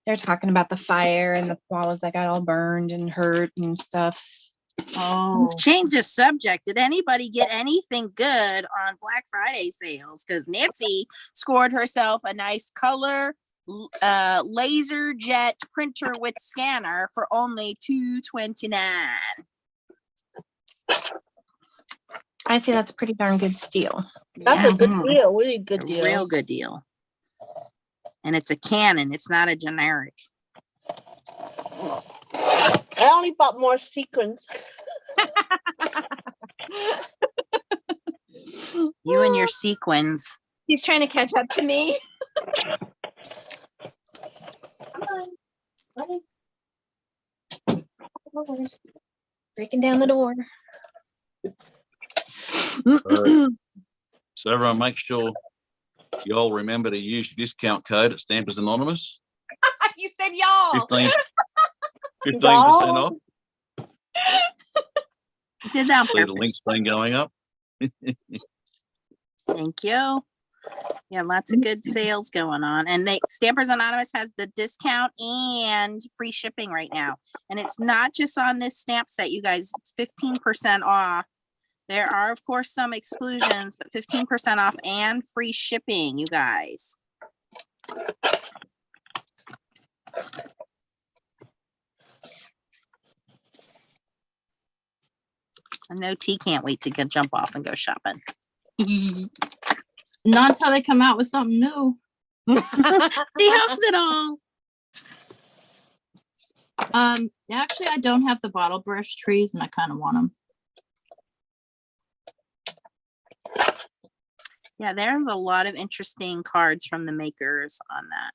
they're talking about the fire and the koalas that got all burned and hurt and stuff. Oh, Change the subject. Did anybody get anything good on Black Friday sales? Because Nancy scored herself a nice color laser jet printer with scanner for only $229. I'd say that's a pretty darn good steal. That's a good deal, really good A deal. real good deal. And it's a Canon. It's not a generic. I only bought more sequins. You and your sequins. He's trying to catch up to me. Come on. Breaking down the door. Right. So everyone make sure you all remember to use your discount code at Stampers Anonymous. You said y'all. 15% off. Did that on See the purpose. link's been going up. Thank you. Yeah, lots of good sales going on. And Stampers Anonymous has the discount and free shipping right now. And it's not just on this stamp set, you guys, it's 15% off. There are, of course, some exclusions, but 15% off and free shipping, you guys. I know T can't wait to jump off and go shopping. not until they come out with something new. He hopes it all. Actually, I don't have the bottle brush trees, and I kind of want them. Yeah, there's a lot of interesting cards from the makers on that.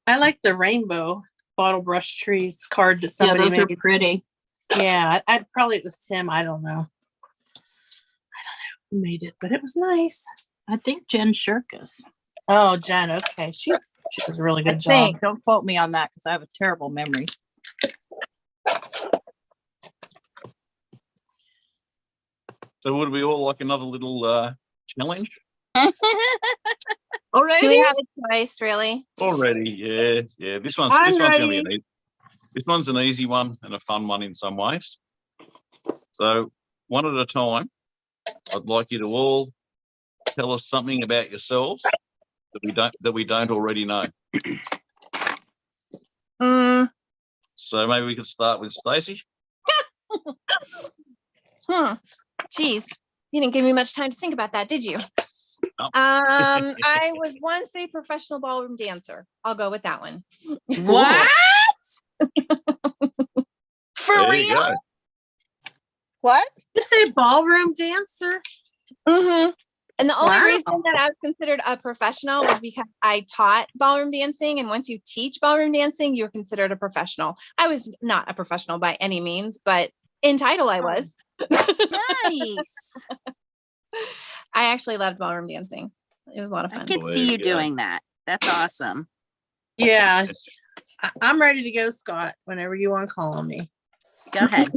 I like the rainbow bottle brush trees card that Yeah, somebody those are made. pretty. Yeah, I probably it was Tim. I don't know who made it, but it was nice. I think Jen Shirkus. Oh, Jen. Okay, she does a really I good job. think. Don't quote me on that because I have a terrible memory. So would we all like another little challenge Do Already? we have a choice, really? already? Yeah. This one's I'm gonna be ready. this one's an easy one and a fun one in some ways. So one at a time, I'd like you to all tell us something about yourselves that we don't already know. So maybe we could start with Stacey. Geez, you didn't give me much time to think about that, did you? No. I was once a professional ballroom dancer. I'll go with that one. What? For There you real? go. What? You say ballroom dancer? And the only Wow. reason that I was considered a professional was because I taught ballroom dancing. And once you teach ballroom dancing, you're considered a professional. I was not a professional by any means, but in title I was. Nice. I actually loved ballroom dancing. It was a lot of I fun. could There see you you go. doing that. That's awesome. Yeah, I'm ready to go, Scott. Whenever you want to call on me. Go ahead.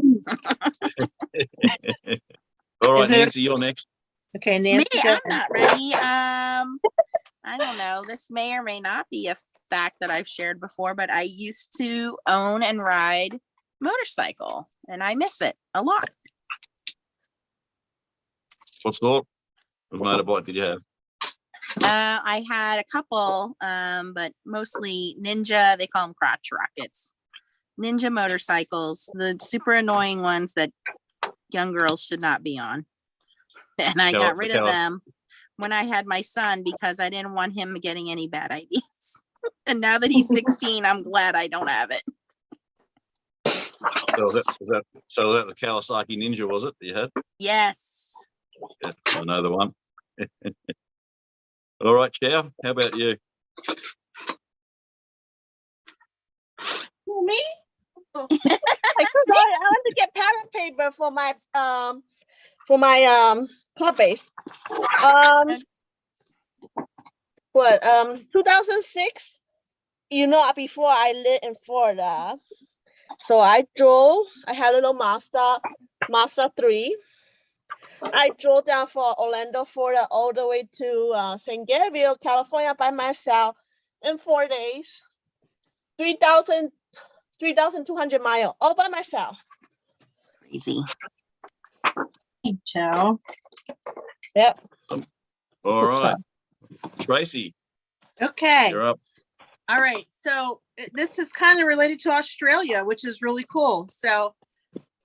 All right, Is it- Nancy, you're next. Okay, Me, Nancy. go I'm ahead. not ready. I don't know. This may or may not be a fact that I've shared before, but I used to own and ride motorcycle, and I miss it a lot. What sort of motorbike did you have? I had a couple, but mostly Ninja. They call them crotch rockets. Ninja motorcycles, the super annoying ones that young girls should not be on. And I got rid of them when I had my son because I didn't want him getting any bad ideas. And now that he's 16, I'm glad I don't have it. So that the Kawasaki Ninja, was it, that you had? Yes. Yeah, I know the one. All right, Chow, how about you? Me? Oh. Sorry, I want to get pattern paper for my card base. 2006. Before I lived in Florida, so I drove. I had a little Mazda 3. I drove down from Orlando, Florida, all the way to San Gabriel, California, by myself in 4 days. 3,200 miles, all by myself. Crazy. Hey, Joe. Yep. All right, Tracy, Okay. you're up. All right. So this is kind of related to Australia, which is really cool. So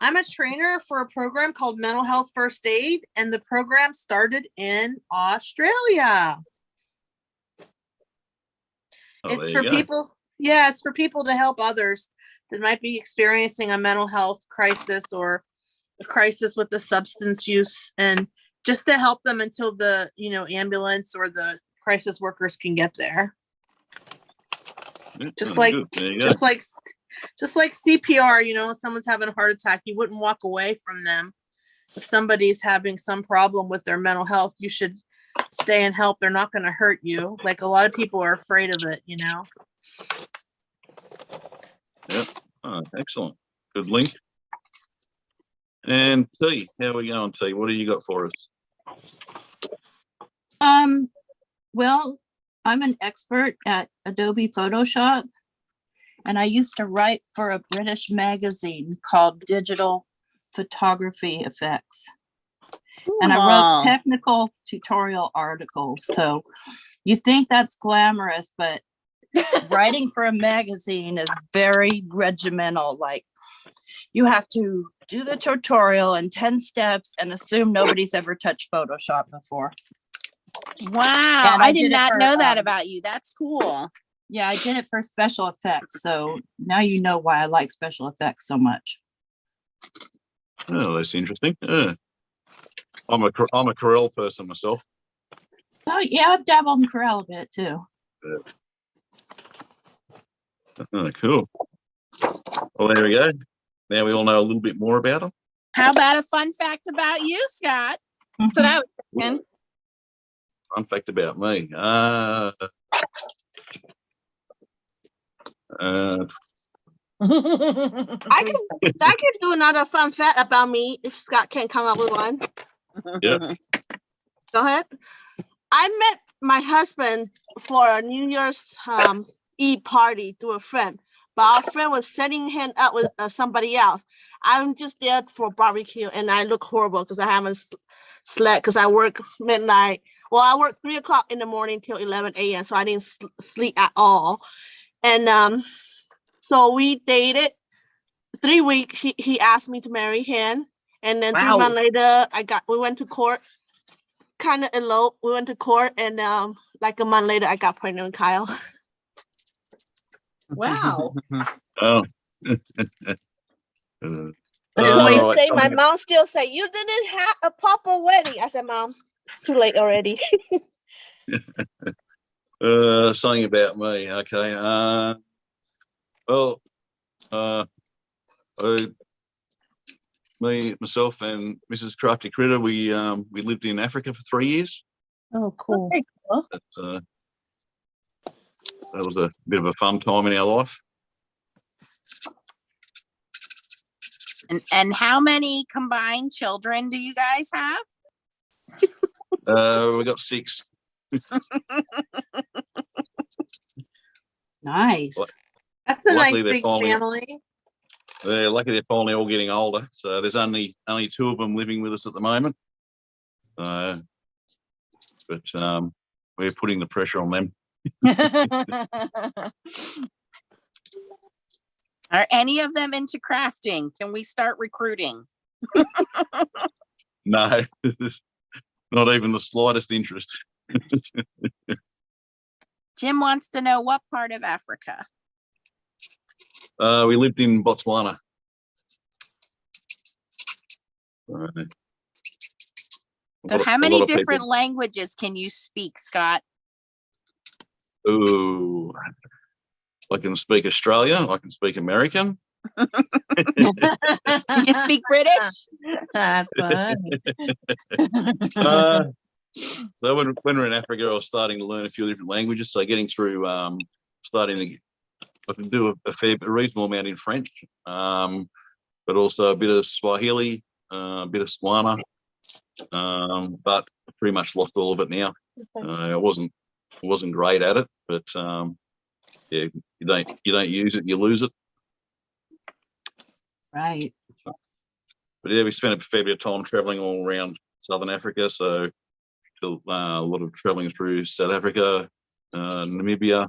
I'm a trainer for a program called Mental Health First Aid, and the program started in Australia. Oh, It's there for you go. people. Yeah, it's for people to help others that might be experiencing a mental health crisis or a crisis with the substance use, and just to help them until the, ambulance or the crisis workers can get there. Yeah, Just oh, like, good. There you go. just like CPR, if someone's having a heart attack, you wouldn't walk away from them. If somebody's having some problem with their mental health, you should stay and help. They're not going to hurt you. Like, a lot of people are afraid of it, Yeah. Oh, excellent. Good link. And T, how are we going, T? What do you got for us? Well, I'm an expert at Adobe Photoshop, and I used to write for a British magazine called Digital Photography Effects. And I wrote technical tutorial articles. So you think that's glamorous, but writing for a magazine is very regimental. Like, you have to do the tutorial in 10 steps and assume nobody's ever touched Photoshop before. Wow. And I I did did it not for, know that about you. That's cool. Yeah, I did it for special effects. So now you know why I like special effects so much. Oh, that's interesting. Yeah. I'm a Corel person myself. Oh, yeah, I've dabbled in Corel a bit too. Oh, cool. Well, there we go. Now we all know a little bit more about them. How about a fun fact about you, Scott? That's what I was thinking. Fun fact about me. I can do another fun fact about me if Scott can come up with one. Yeah. Go ahead. I met my husband for a New Year's Eve party through a friend, but our friend was setting him up with somebody else. I'm just there for barbecue, and I look horrible because I haven't slept because I work midnight. Well, I work 3 o'clock in the morning till 11 a.m., so I didn't sleep at all. And so we dated 3 weeks. He asked me to marry him, and then 3 months later, we went to court. Kind of eloped. We went to court, and like a month later, I got pregnant with Kyle. Wow. Oh. My mom still say, you didn't have a proper wedding. I said, Mom, it's too late already. Something about me. Okay. Myself and Mrs. Crafty Critter, we lived in Africa for 3 years. Oh, cool. That was a bit of a fun time in our life. And how many combined children do you guys have? We got 6. Nice. That's a Luckily, nice big family. They're lucky they're finally all getting older. So there's only 2 of them living with us at the moment. But we're putting the pressure on them. Are any of them into crafting? Can we start recruiting? No, Not even the slightest interest. Jim wants to know what part of Africa. We lived in Botswana. So how many different languages can you speak, Scott? Ooh, I can speak Australian. I can speak American. You speak British? That's fun. So when we were in Africa, I was starting to learn a few different languages. So getting through, I can do a reasonable amount in French, but also a bit of Swahili, a bit of Swana, but I pretty much lost all of it now. I wasn't great at it, but yeah, you don't use it, you lose it. Right. But yeah, we spent a fair bit of time traveling all around Southern Africa. So a lot of traveling through South Africa, Namibia,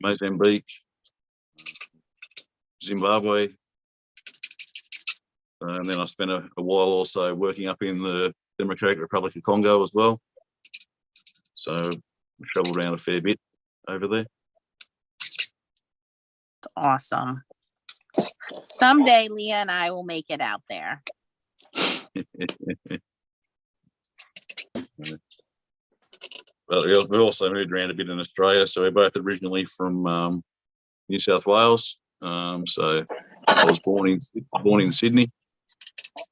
Mozambique, Zimbabwe. And then I spent a while also working up in the Democratic Republic of Congo as well. So we traveled around a fair bit over there. Awesome. Someday Leah and I will make it out there. But we also moved around a bit in Australia. So we're both originally from New South Wales. So I was born in Sydney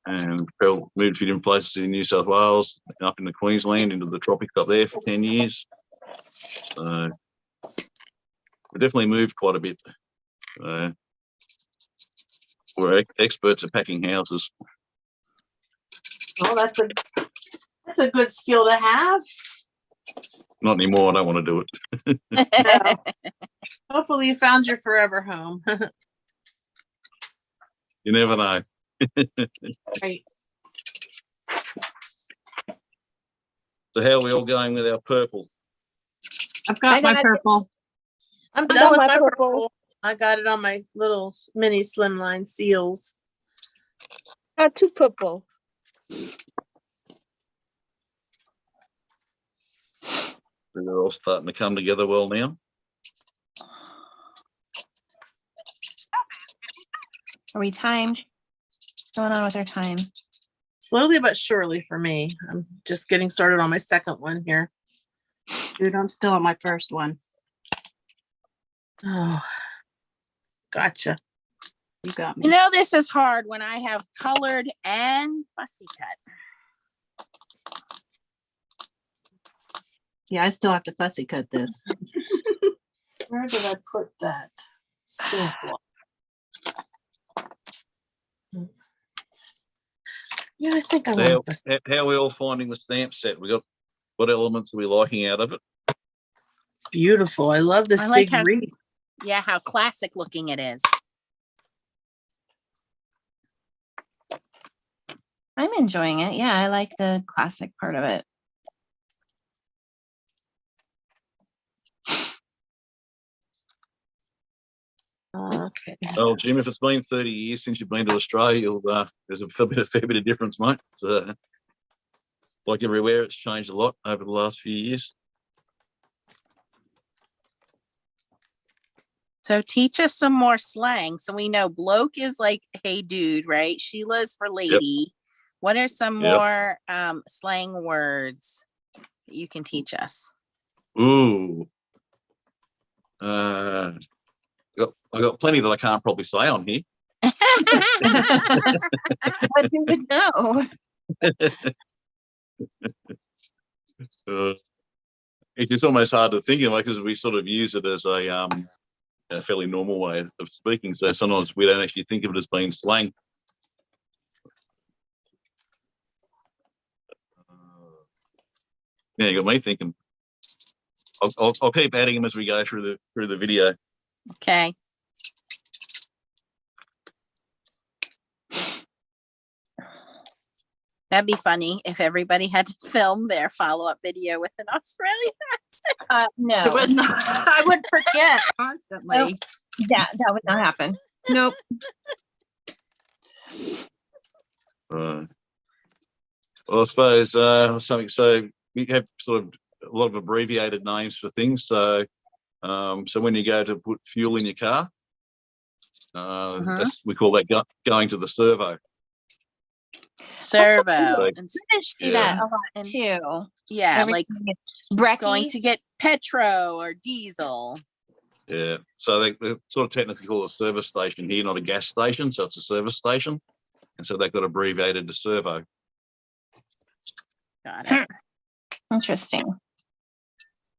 and moved a few different places in New South Wales, up into Queensland, into the tropics up there for 10 years. So we definitely moved quite a bit. We're experts at packing houses. Oh, that's a good skill to have. Not anymore. I don't want to do it. No. Hopefully you found your forever home. You never know. Right. So how are we all going with our purple? I've got my purple. I'm Done done with with my purple. purple. I got it on my little mini slimline seals. Got two purple. They're all starting to come together well now. Are we timed? What's going on with our time? Slowly but surely for me. I'm just getting started on my second one here. Dude, I'm still on my first one. Oh, gotcha. You got me. You know, this is hard when I have colored and fussy cut. Yeah, I still have to fussy cut this. Where did I put that stamp block? Yeah, I think I So want this. how are we all finding the stamp set? What elements are we liking out of it? It's beautiful. I love this I like big how- wreath. Yeah, how classic looking it is. I'm enjoying it. Yeah, I like the classic part of it. Okay. Oh, Jim, if it's been 30 years since you've been to Australia, there's a fair bit of difference, mate. It's, like everywhere, it's changed a lot over the last few years. So teach us some more slang. So we know bloke is like, hey dude, right? Sheila's for lady. What are some more slang words that you can teach us? Ooh. I got plenty that I can't probably say on here. But you would know. It's almost hard to think of because we sort of use it as a fairly normal way of speaking. So sometimes we don't actually think of it as being slang. Yeah, you got me thinking. I'll keep adding them as we go through the video. Okay. That'd be funny if everybody had to film their follow-up video with an Australian accent. No, I would forget constantly. that would not happen. Nope. Well, I suppose something. So we have sort of a lot of abbreviated names for things. So, so when you go to put fuel in your car, we call that going to the servo. Servo. So, And I see that a lot And- too. yeah, like Brecky. going to get petro or diesel. yeah. So they sort of technically call it a service station here, not a gas station. So it's a service station, and so they got abbreviated to servo. Got it. Interesting.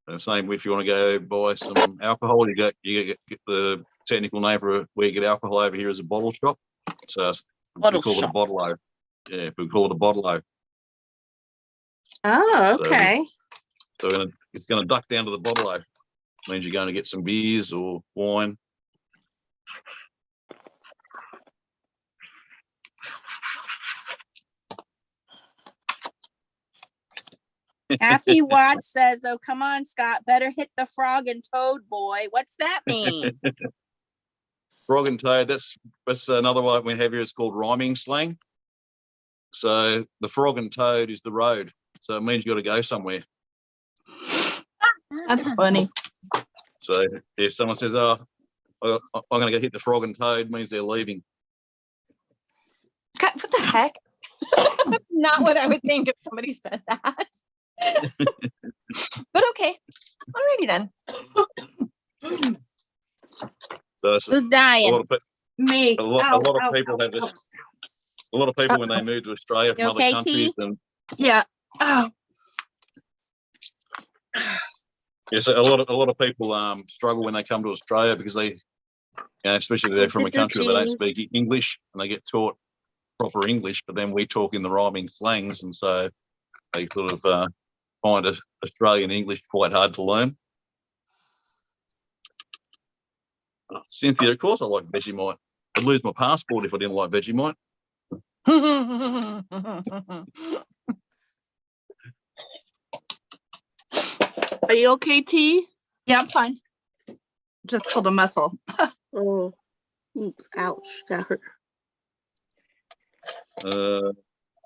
And same if you want to go buy some alcohol, you get the technical name for where you get alcohol over here is a bottle shop. So Bottle we call shop. it a bottle-o. Yeah, we call it a bottle-o. Oh, So- okay. So it's going to duck down to the bottle-o. Means you're going to get some beers or wine. Kathy Watts says, "Oh, come on, Scott, better hit the frog and toad boy." What's that mean? Frog and toad, that's another one we have here. It's called rhyming slang. So the frog and toad is the road. So it means you got to go somewhere. That's funny. So if someone says, "Oh, I'm going to go hit the frog and toad," means they're leaving. God, what the heck? Not what I would think if somebody said that. But okay. Alrighty then. So it's Who's a dying? lot of Me. a lot of people have this. A lot of people when they move to Australia from You other okay, countries, T? and Yeah. Oh, yes, a lot of people struggle when they come to Australia because they, especially if they're from a country where they don't speak English and they get taught proper English, but then we talk in the rhyming slangs, and so they sort of find Australian English quite hard to learn. Cynthia, of course I like Vegemite. I'd lose my passport if I didn't like Vegemite. Are you okay, T? yeah, I'm fine. Just pulled a muscle. Oh, oops, ouch, that hurt.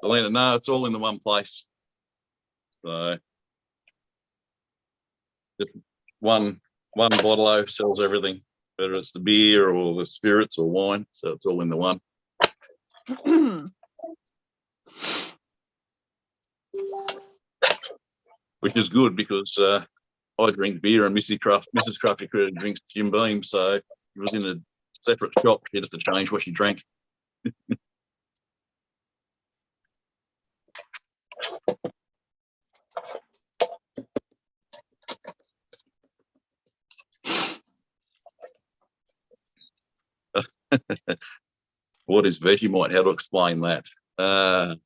Elena, no, it's all in the one place. So just one bottle sells everything, whether it's the beer or the spirits or wine. So it's all in the one. Which is good because I drink beer and Mrs. Crafty Critter drinks Jim Beam. So if it was in a separate shop, she'd have to change what she drank. What is Vegemite? How to explain that? So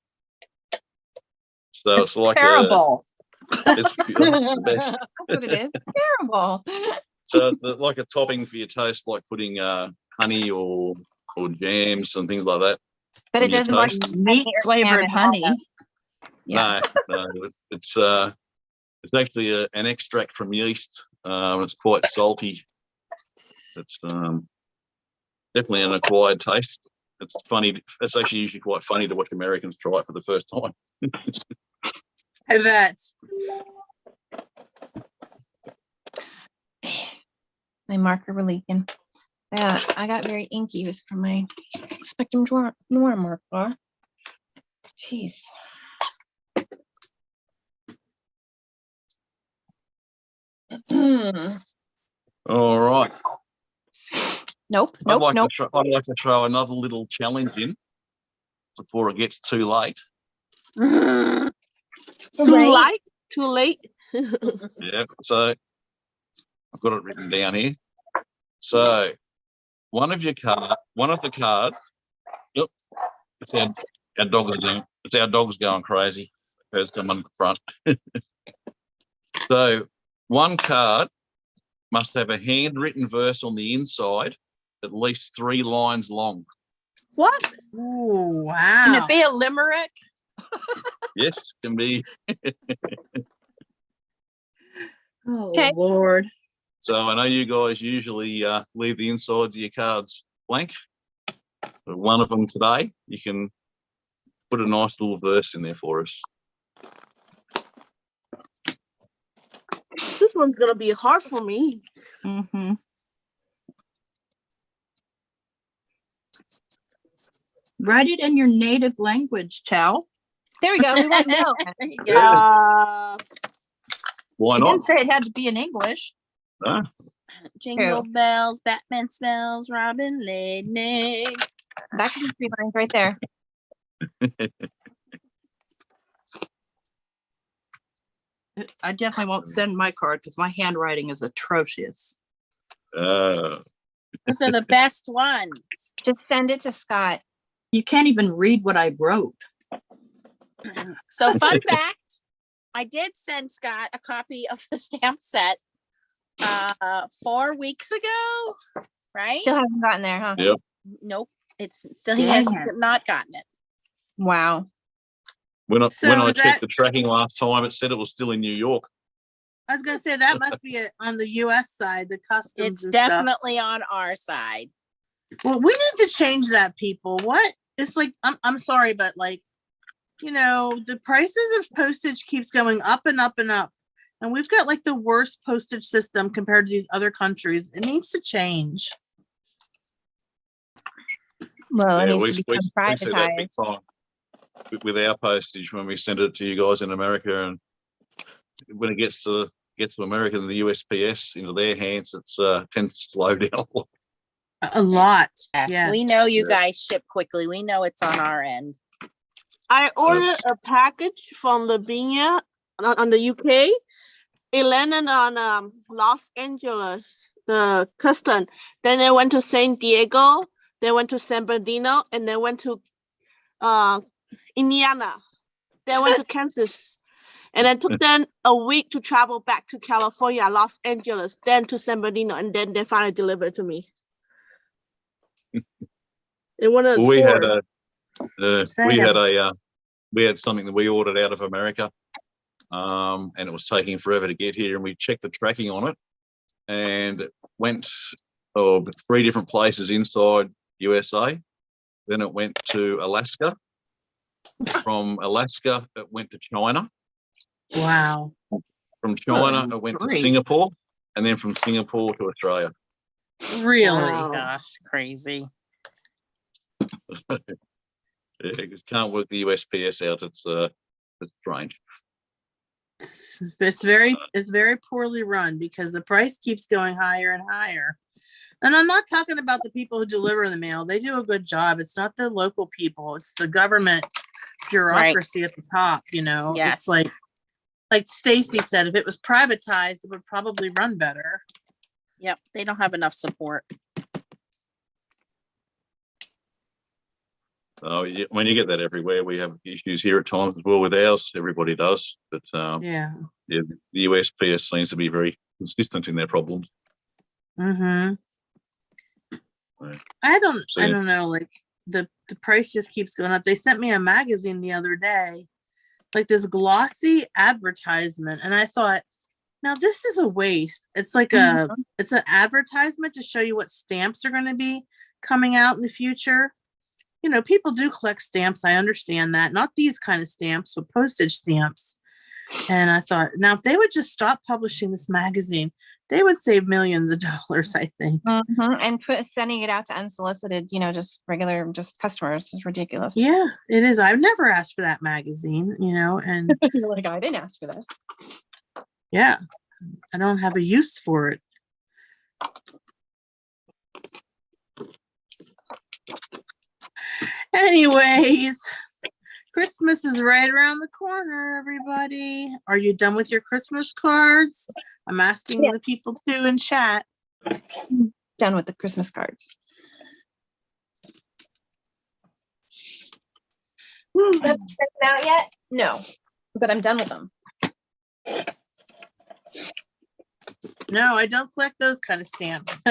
it's like terrible. It's the best. That's what it is. Terrible. So it's like a topping for your toast, like putting honey or jams and things like that. But on it your doesn't like toast. Meat flavored honey. Yeah. No, it's actually an extract from yeast. It's quite salty. It's definitely an acquired taste. It's funny. It's actually usually quite funny to watch Americans try it for the first time. I bet. My marker were leaking. I got very inky from my Spectrum Noir marker. Jeez. All right. Nope. I'd like to throw another little challenge in before it gets too late. Too Right. late. Yeah. So I've got it written down here. So one of the cards. Yep. It's our dog's going crazy. There's someone in the front. So one card must have a handwritten verse on the inside, at least 3 lines long. What? Ooh, Can wow. it be a limerick? Yes, can be. Oh, Okay. Lord. So I know you guys usually leave the insides of your cards blank. But one of them today, you can put a nice little verse in there for us. This one's gonna be hard for me. Mm-hmm. Write it in your native language, Chow. There we go. We want to know. There you go. Yeah. Why I not? didn't say it had to be in English. Huh? Jingle bells, Batman smells, Robin laid an egg. That could be 3 lines right there. I definitely won't send my card because my handwriting is atrocious. Uh, Those are the best ones. Just send it to Scott. You can't even read what I wrote. So fun fact, I did send Scott a copy of the stamp set 4 weeks ago, right? Still haven't gotten there, huh? Yep. Nope. It's still, he has Dang it. not gotten it. Wow. when I So checked that- the tracking last time, it said it was still in New York. I was gonna say that must be on the US side, the customs It's and stuff. definitely on our side. Well, we need to change that, people. What? It's like, I'm sorry, but like, you know, the prices of postage keeps going up and up and up. And we've got like the worst postage system compared to these other countries. It needs to change. Well, it Yeah, needs we to become see that big privatized. time with our postage when we send it to you guys in America, and when it gets to America and the USPS into their hands, it's tends to slow down a lot. A lot. Yes, we know you Yeah. guys ship quickly. We know it's on our end. I ordered a package from the Vinya on the UK. It landed on Los Angeles, the custom. Then they went to San Diego. They went to San Bernardino, and they went to Indiana. They went to Kansas. And it took them a week to travel back to California, Los Angeles, then to San Bernardino, and then they finally delivered to me. They wanted Well, tour. we had something that we ordered out of America, and it was taking forever to get here, and we checked the tracking on it, and it went 3 different places inside USA. Then it went to Alaska. From Alaska, it went to China. Wow. From China, Good it went to grief. Singapore, and then from Singapore to Australia. Really? Wow. Gosh, crazy. Yeah, because can't work the USPS out. It's strange. It's very poorly run because the price keeps going higher and higher. And I'm not talking about the people who deliver the mail. They do a good job. It's not the local people. It's the government bureaucracy at the top, you know. Yes. It's like Stacy said, if it was privatized, it would probably run better. Yep, they don't have enough support. Oh, yeah, when you get that everywhere, we have issues here at times as well with ours. Everybody does, but Yeah. yeah, the USPS seems to be very consistent in their problems. Mm-hmm. Right. I don't So it's- know, like the price just keeps going up. They sent me a magazine the other day, like this glossy advertisement, and I thought, now this is a waste. It's like it's an advertisement to show you what stamps are going to be coming out in the future. You know, people do collect stamps. I understand that. Not these kind of stamps, but postage stamps. And I thought, now if they would just stop publishing this magazine, they would save millions of dollars, I think. And sending it out to unsolicited, just regular, just customers is ridiculous. Yeah, it is. I've never asked for that magazine, you know, and You're like, I didn't ask for this. yeah, I don't have a use for it. Anyways, Christmas is right around the corner, everybody. Are you done with your Christmas cards? I'm asking Yeah. the people too in chat. Done with the Christmas cards. Out yet? No, but I'm done with them. No, I don't collect those kind of stamps.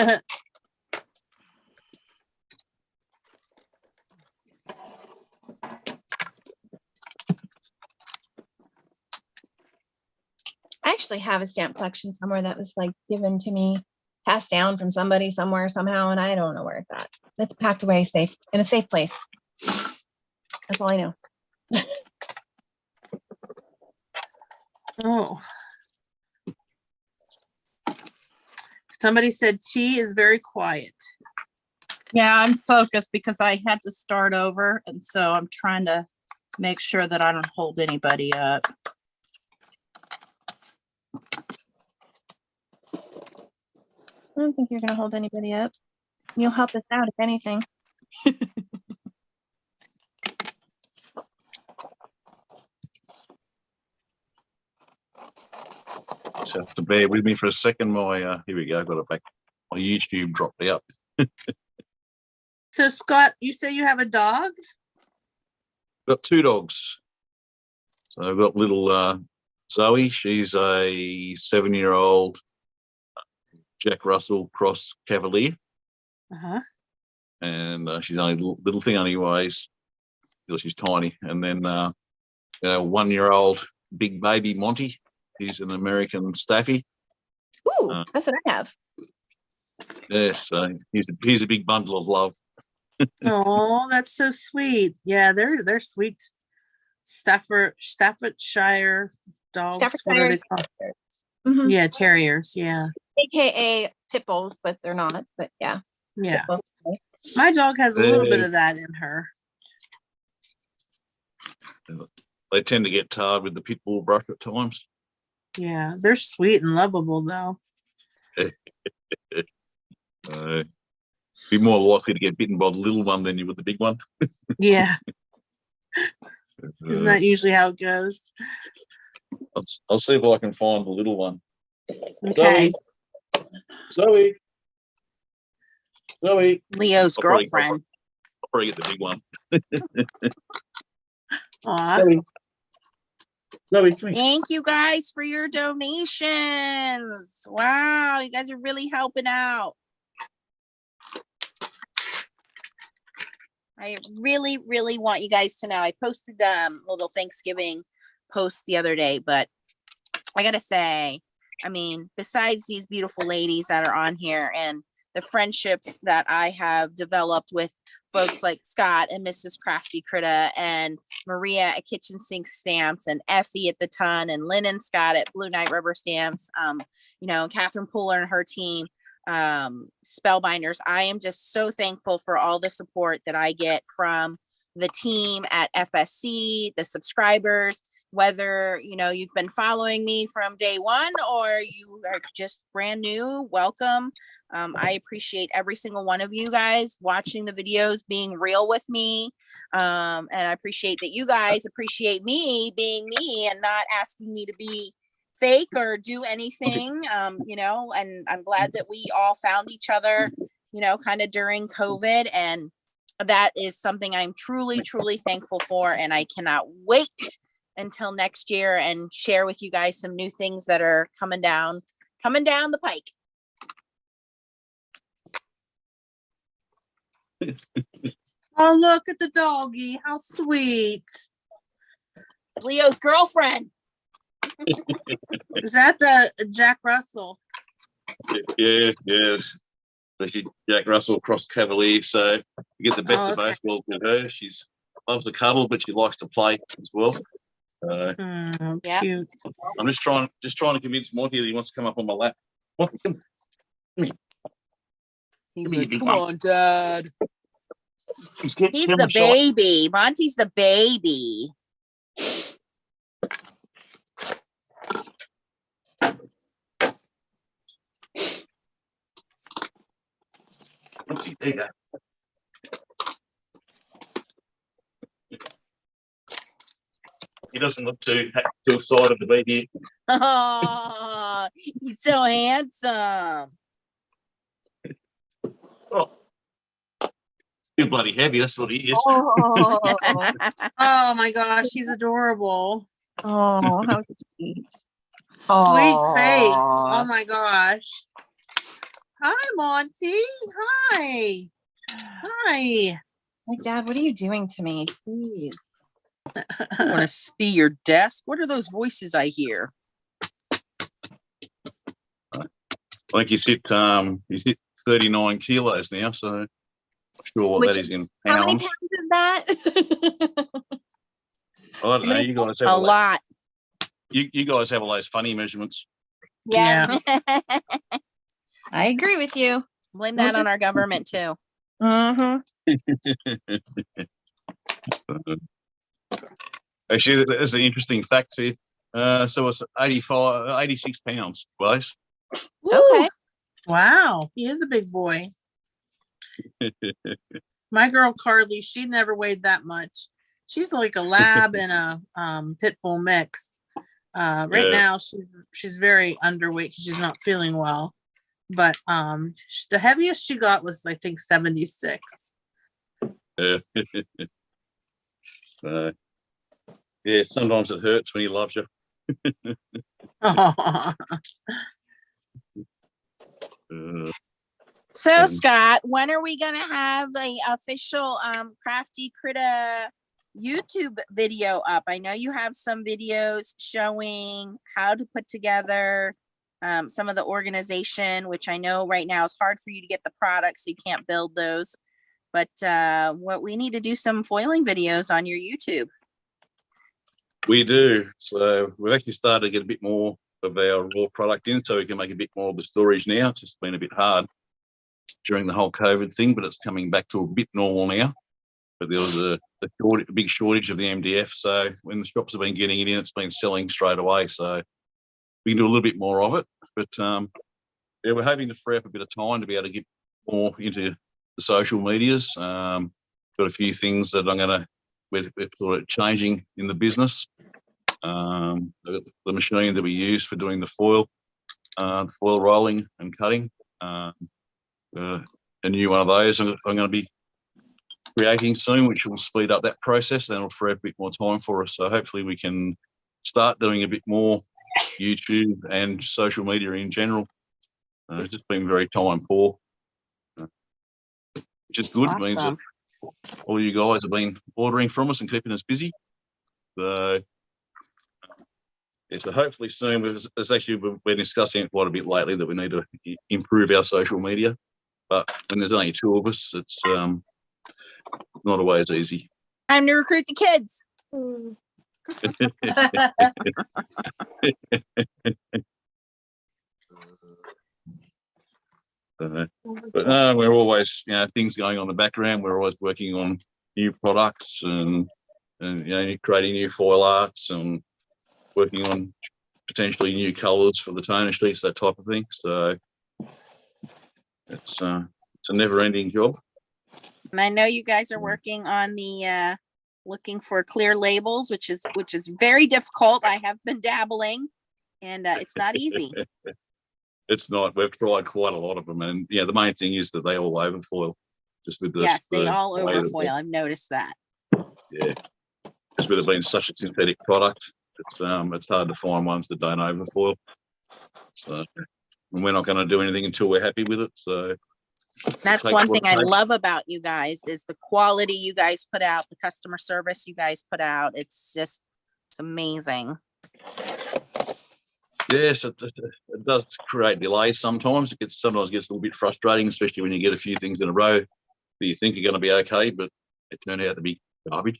I actually have a stamp collection somewhere that was like given to me, passed down from somebody somewhere somehow, and I don't know where it's at. It's packed away safe in a safe place. That's all I know. Oh. Somebody said T is very quiet. Yeah, I'm focused because I had to start over. And so I'm trying to make sure that I don't hold anybody up. I don't think you're going to hold anybody up. You'll help us out, if anything. Just have to bear with me for a second. My here we go. I've got it back. My YouTube dropped out. So Scott, you say you have a dog? Got 2 dogs. So I've got little Zoe. She's a 7-year-old Jack Russell Cross Cavalier, Uh-huh. and she's only little thing, only weighs, because she's tiny. And then 1-year-old big baby Monty. He's an American Staffy. Ooh, that's what I have. Yes, he's a big bundle of love. Oh, that's so sweet. Yeah, they're sweet. Staffordshire dogs. What are they called? Mhm. Yeah, terriers. Yeah, AKA pit bulls, but they're not. But yeah. yeah. Pit bulls. My dog has a little bit of that in her. They tend to get tired with the pit bull brush at times. Yeah, they're sweet and lovable though. Be more likely to get bitten by the little one than you would the big one. Yeah, isn't that usually how it goes? I'll see if I can find the little one. Okay. Zoe. Leo's I'll probably- girlfriend. I'll probably get the big one. Aw. Zoe, come here. Thank you guys for your donations. Wow, you guys are really helping out. I really, really want you guys to know. I posted a little Thanksgiving post the other day, but I gotta say, I mean, besides these beautiful ladies that are on here and the friendships that I have developed with folks like Scott and Mrs. Crafty Critta and Maria at Kitchen Sink Stamps and Effie at the Ton and Lynn and Scott at Blue Night Rubber Stamps, Catherine Pooler and her team, Spellbinders. I am just so thankful for all the support that I get from the team at FSC, the subscribers, whether you've been following me from day one or you are just brand new. Welcome. I appreciate every single one of you guys watching the videos, being real with me, and I appreciate that you guys appreciate me being me and not asking me to be fake or do anything, and I'm glad that we all found each other, kind of during COVID, and that is something I'm truly, truly thankful for, and I cannot wait until next year and share with you guys some new things that are coming down the pike. Oh, look at the doggy. How sweet. Leo's girlfriend. Is that the Jack Russell? Yeah, yes. She's Jack Russell Cross Cavalier, so you get the best of both worlds with her. She's loves to cuddle, but she likes to play as well. Yeah. Cute. I'm just trying to convince Monty that he wants to come up on my lap. Monty, come here. He's like, like, come on, Dad. He's the baby. Monty's the baby. Monty, there you go. He doesn't look too excited to be here. Oh, he's so handsome. Oh, you're bloody heavy. That's what he is. Oh my gosh, he's adorable. Oh, how sweet. Sweet face. Oh my gosh. Hi, Monty. Hi. Hi. Like, Dad, what are you doing to me? Please. I want to see your desk. What are those voices I hear? I think he's hit 39 kilos now, so I'm not sure what that is in How many pounds. pounds is that? I don't know. You guys have A lot. you guys have all those funny measurements. Yeah. I agree with you. Blame that on our government too. Mm-hmm. Actually, there's an interesting fact here. So it's 86 pounds, guys. Okay. Wow, he is a big boy. My girl Carly, she never weighed that much. She's like a lab and a pit bull mix. Right now she's very underweight because she's not feeling well. But the heaviest she got was, I think, 76. Yeah. Yeah, sometimes it hurts when he loves you. So Scott, when are we gonna have the official Crafty Critta YouTube video up? I know you have some videos showing how to put together some of the organization, which I know right now is hard for you to get the products, so you can't build those. But what we need to do some foiling videos on your YouTube. We do. So we've actually started to get a bit more of our raw product in, so we can make a bit more of the storage now. It's just been a bit hard during the whole COVID thing, but it's coming back to a bit normal now. But there was a big shortage of the MDF, so when the shops have been getting it in, it's been selling straight away. So we can do a little bit more of it. But yeah, we're hoping to free up a bit of time to be able to get more into the social medias. Got a few things that we're sort of changing in the business. The machine that we use for doing the foil rolling and cutting. A new one of those I'm going to be creating soon, which will speed up that process, and it'll free up a bit more time for us. So hopefully we can start doing a bit more YouTube and social media in general. It's just been very time poor, which is good. It means that all you guys have been ordering from us and keeping us busy. So yeah, so hopefully soon. We're discussing it quite a bit lately that we need to improve our social media. But when there's only two of us, it's not always easy. Time to recruit the kids. But we're always, things going on in the background. We're always working on new products and creating new foil arts and working on potentially new colours for the toner sheets, that type of thing. So it's a never-ending job. And I know you guys are working on the looking for clear labels, which is very difficult. I have been dabbling, and it's not easy. It's not. We've tried quite a lot of them, and the main thing is that they all overfoil. Just with Yes, they all overfoil. I've noticed that. Yeah, just with it being such a synthetic product, it's hard to find ones that don't overfoil. So, and we're not going to do anything until we're happy with it. So that's one thing I love about you guys is the quality you guys put out, the customer service you guys put out. It's amazing. Yes, it does create delays sometimes. Sometimes gets a little bit frustrating, especially when you get a few things in a row that you think are going to be okay, but it turned out to be garbage.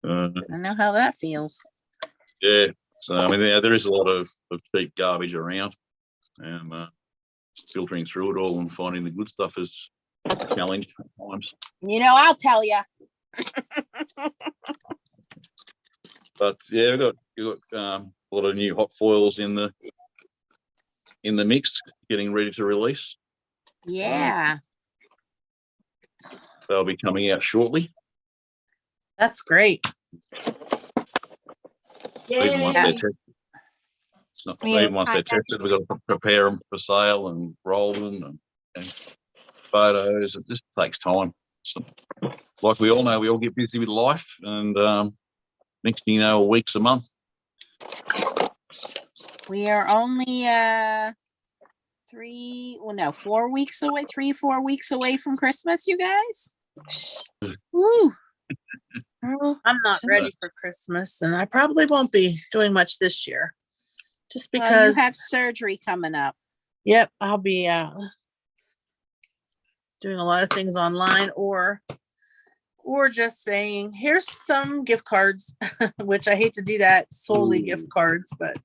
I know how that feels. Yeah, so I mean, there is a lot of cheap garbage around, and filtering through it all and finding the good stuff is a challenge at times. I'll tell you. But yeah, we've got a lot of new hot foils in the mix, getting ready to release. Yeah, They'll be coming out shortly. That's great. Even once they're tested. Even once they're tested, we've got to prepare them for sale and roll them and photos. It just takes time. So, like we all know, we all get busy with life, and next thing you know, a week's a month. we are only 4 weeks away, 4 weeks away from Christmas, you guys. Woo. I'm not ready for Christmas, and I probably won't be doing much this year. Just because you have surgery coming up. Yep, I'll be doing a lot of things online or or just saying, here's some gift cards, which I hate to do that solely gift cards, but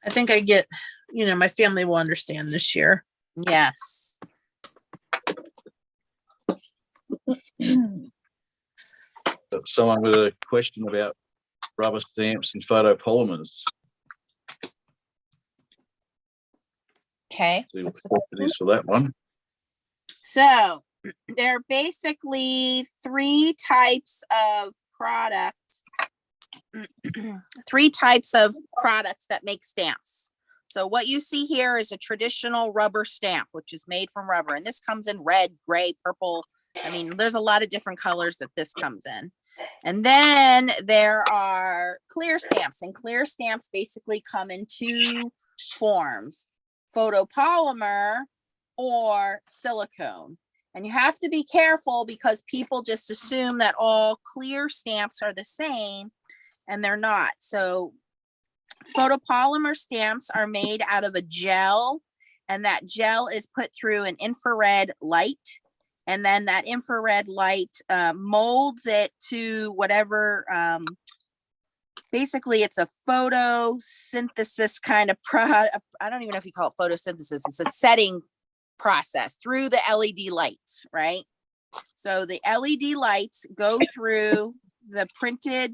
I think I get, my family will understand this year. Yes. Someone with a question about rubber stamps and photopolymers. Okay. See what the question is for that one. So there are basically three types of product, three types of products that make stamps. So what you see here is a traditional rubber stamp, which is made from rubber. And this comes in red, gray, purple. I mean, there's a lot of different colors that this comes in. And then there are clear stamps, and clear stamps basically come in two forms: photopolymer or silicone. And you have to be careful because people just assume that all clear stamps are the same, and they're not. So photopolymer stamps are made out of a gel, and that gel is put through an infrared light. And then that infrared light molds it to whatever, basically it's a photosynthesis kind of product. I don't even know if you call it photosynthesis. It's a setting process through the LED lights, right? So the LED lights go through the printed,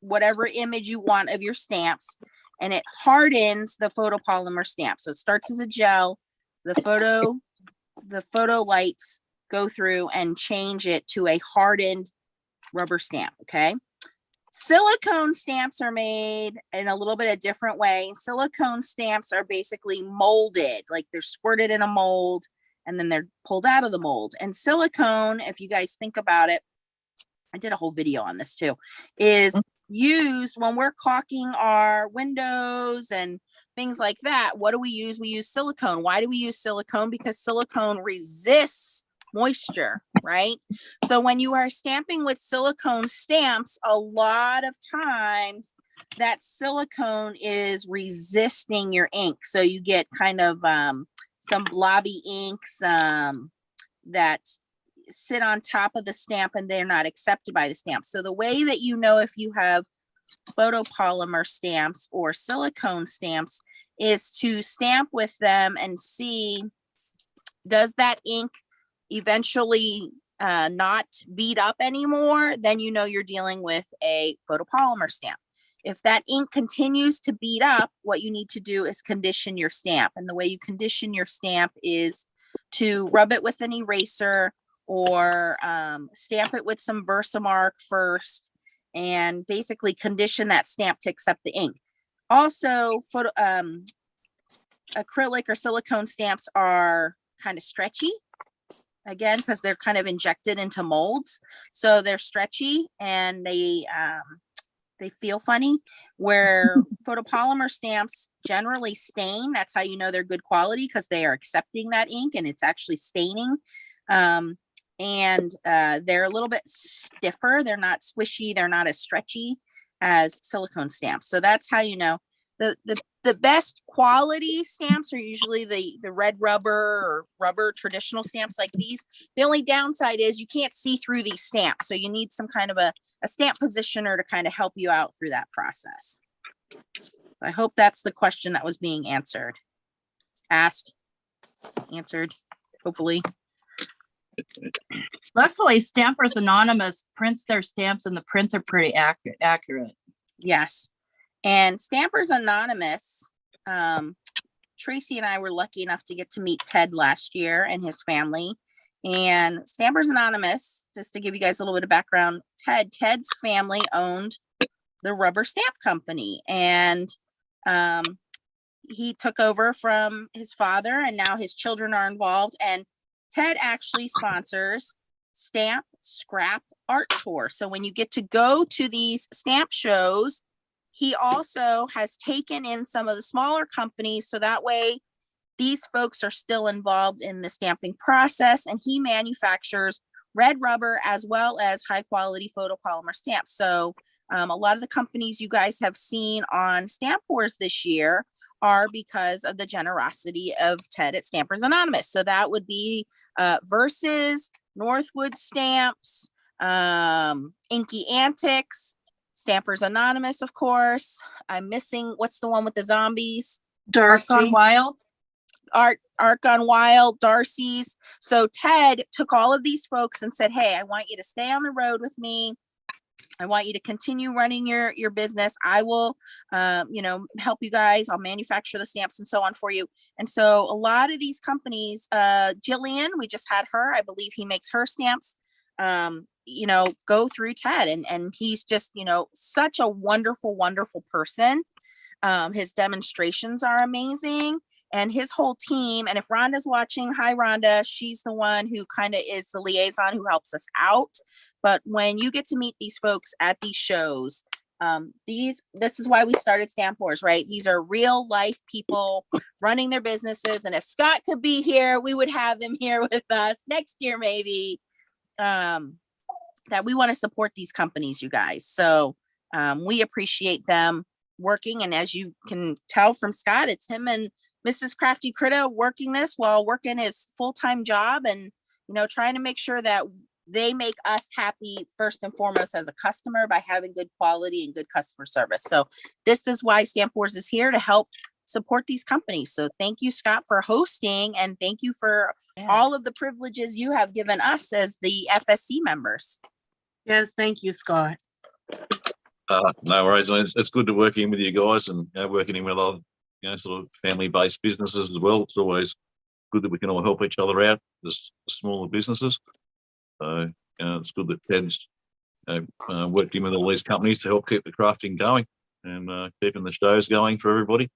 whatever image you want of your stamps, and it hardens the photopolymer stamp. So it starts as a gel, the photo lights go through and change it to a hardened rubber stamp. Okay. Silicone stamps are made in a little bit of different way. Silicone stamps are basically molded, like they're squirted in a mold and then they're pulled out of the mold. And silicone, if you guys think about it, I did a whole video on this too, is used when we're caulking our windows and things like that. What do we use? We use silicone. Why do we use silicone? Because silicone resists moisture, right? So when you are stamping with silicone stamps, a lot of times that silicone is resisting your ink. So you get kind of some blobby inks that sit on top of the stamp and they're not accepted by the stamp. So the way that you know if you have photopolymer stamps or silicone stamps is to stamp with them and see, does that ink eventually not beat up anymore? Then you know you're dealing with a photopolymer stamp. If that ink continues to beat up, what you need to do is condition your stamp. And the way you condition your stamp is to rub it with an eraser or stamp it with some Versamark first and basically condition that stamp to accept the ink. Also, acrylic or silicone stamps are kind of stretchy, again, because they're kind of injected into molds. So they're stretchy and they feel funny, where photopolymer stamps generally stain. That's how you know they're good quality, because they are accepting that ink and it's actually staining. And they're a little bit stiffer. They're not squishy. They're not as stretchy as silicone stamps. So that's how you know. The best quality stamps are usually the red rubber or rubber traditional stamps like these. The only downside is you can't see through these stamps. So you need some kind of a stamp positioner to kind of help you out through that process. I hope that's the question that was being answered. Answered, hopefully. Luckily, Stampers Anonymous prints their stamps and the prints are pretty accurate. Yes. And Stampers Anonymous, Tracy and I were lucky enough to get to meet Ted last year and his family. And Stampers Anonymous, just to give you guys a little bit of background, Ted's family owned the rubber stamp company. And he took over from his father, and now his children are involved. And Ted actually sponsors Stamp Scrap Art Tour. So when you get to go to these stamp shows, he also has taken in some of the smaller companies, so that way these folks are still involved in the stamping process, and he manufactures red rubber as well as high quality photopolymer stamps. So a lot of the companies you guys have seen on Stamp Wars this year are because of the generosity of Ted at Stampers Anonymous. So that would be Versus, Northwood Stamps, Inky Antics, Stampers Anonymous, of course. I'm missing, what's the one with the zombies? Arc Gone Darcy. Wild. Art Gone Wild, Darcy's. So Ted took all of these folks and said, hey, I want you to stay on the road with me. I want you to continue running your business. I will, help you guys. I'll manufacture the stamps and so on for you. And so a lot of these companies, Jillian, we just had her, I believe he makes her stamps, go through Ted, and he's just, such a wonderful, wonderful person. His demonstrations are amazing. And his whole team, and if Rhonda's watching, hi Rhonda, she's the one who kind of is the liaison who helps us out. But when you get to meet these folks at these shows, this is why we started Stamp Wars, right? These are real life people running their businesses. And if Scott could be here, we would have him here with us next year, maybe. That we want to support these companies, you guys. So we appreciate them working. And as you can tell from Scott, it's him and Mrs. Crafty Critta working this while working his full-time job and, trying to make sure that they make us happy first and foremost as a customer by having good quality and good customer service. So this is why Stamp Wars is here, to help support these companies. So thank you, Scott, for hosting, and thank you for all of the privileges you have given us as the FSC members. Yes, thank you, Scott. No worries. It's good to work in with you guys and working in with other, sort of family-based businesses as well. It's always good that we can all help each other out, the smaller businesses. So it's good that Ted's worked in with all these companies to help keep the crafting going and keeping the shows going for everybody.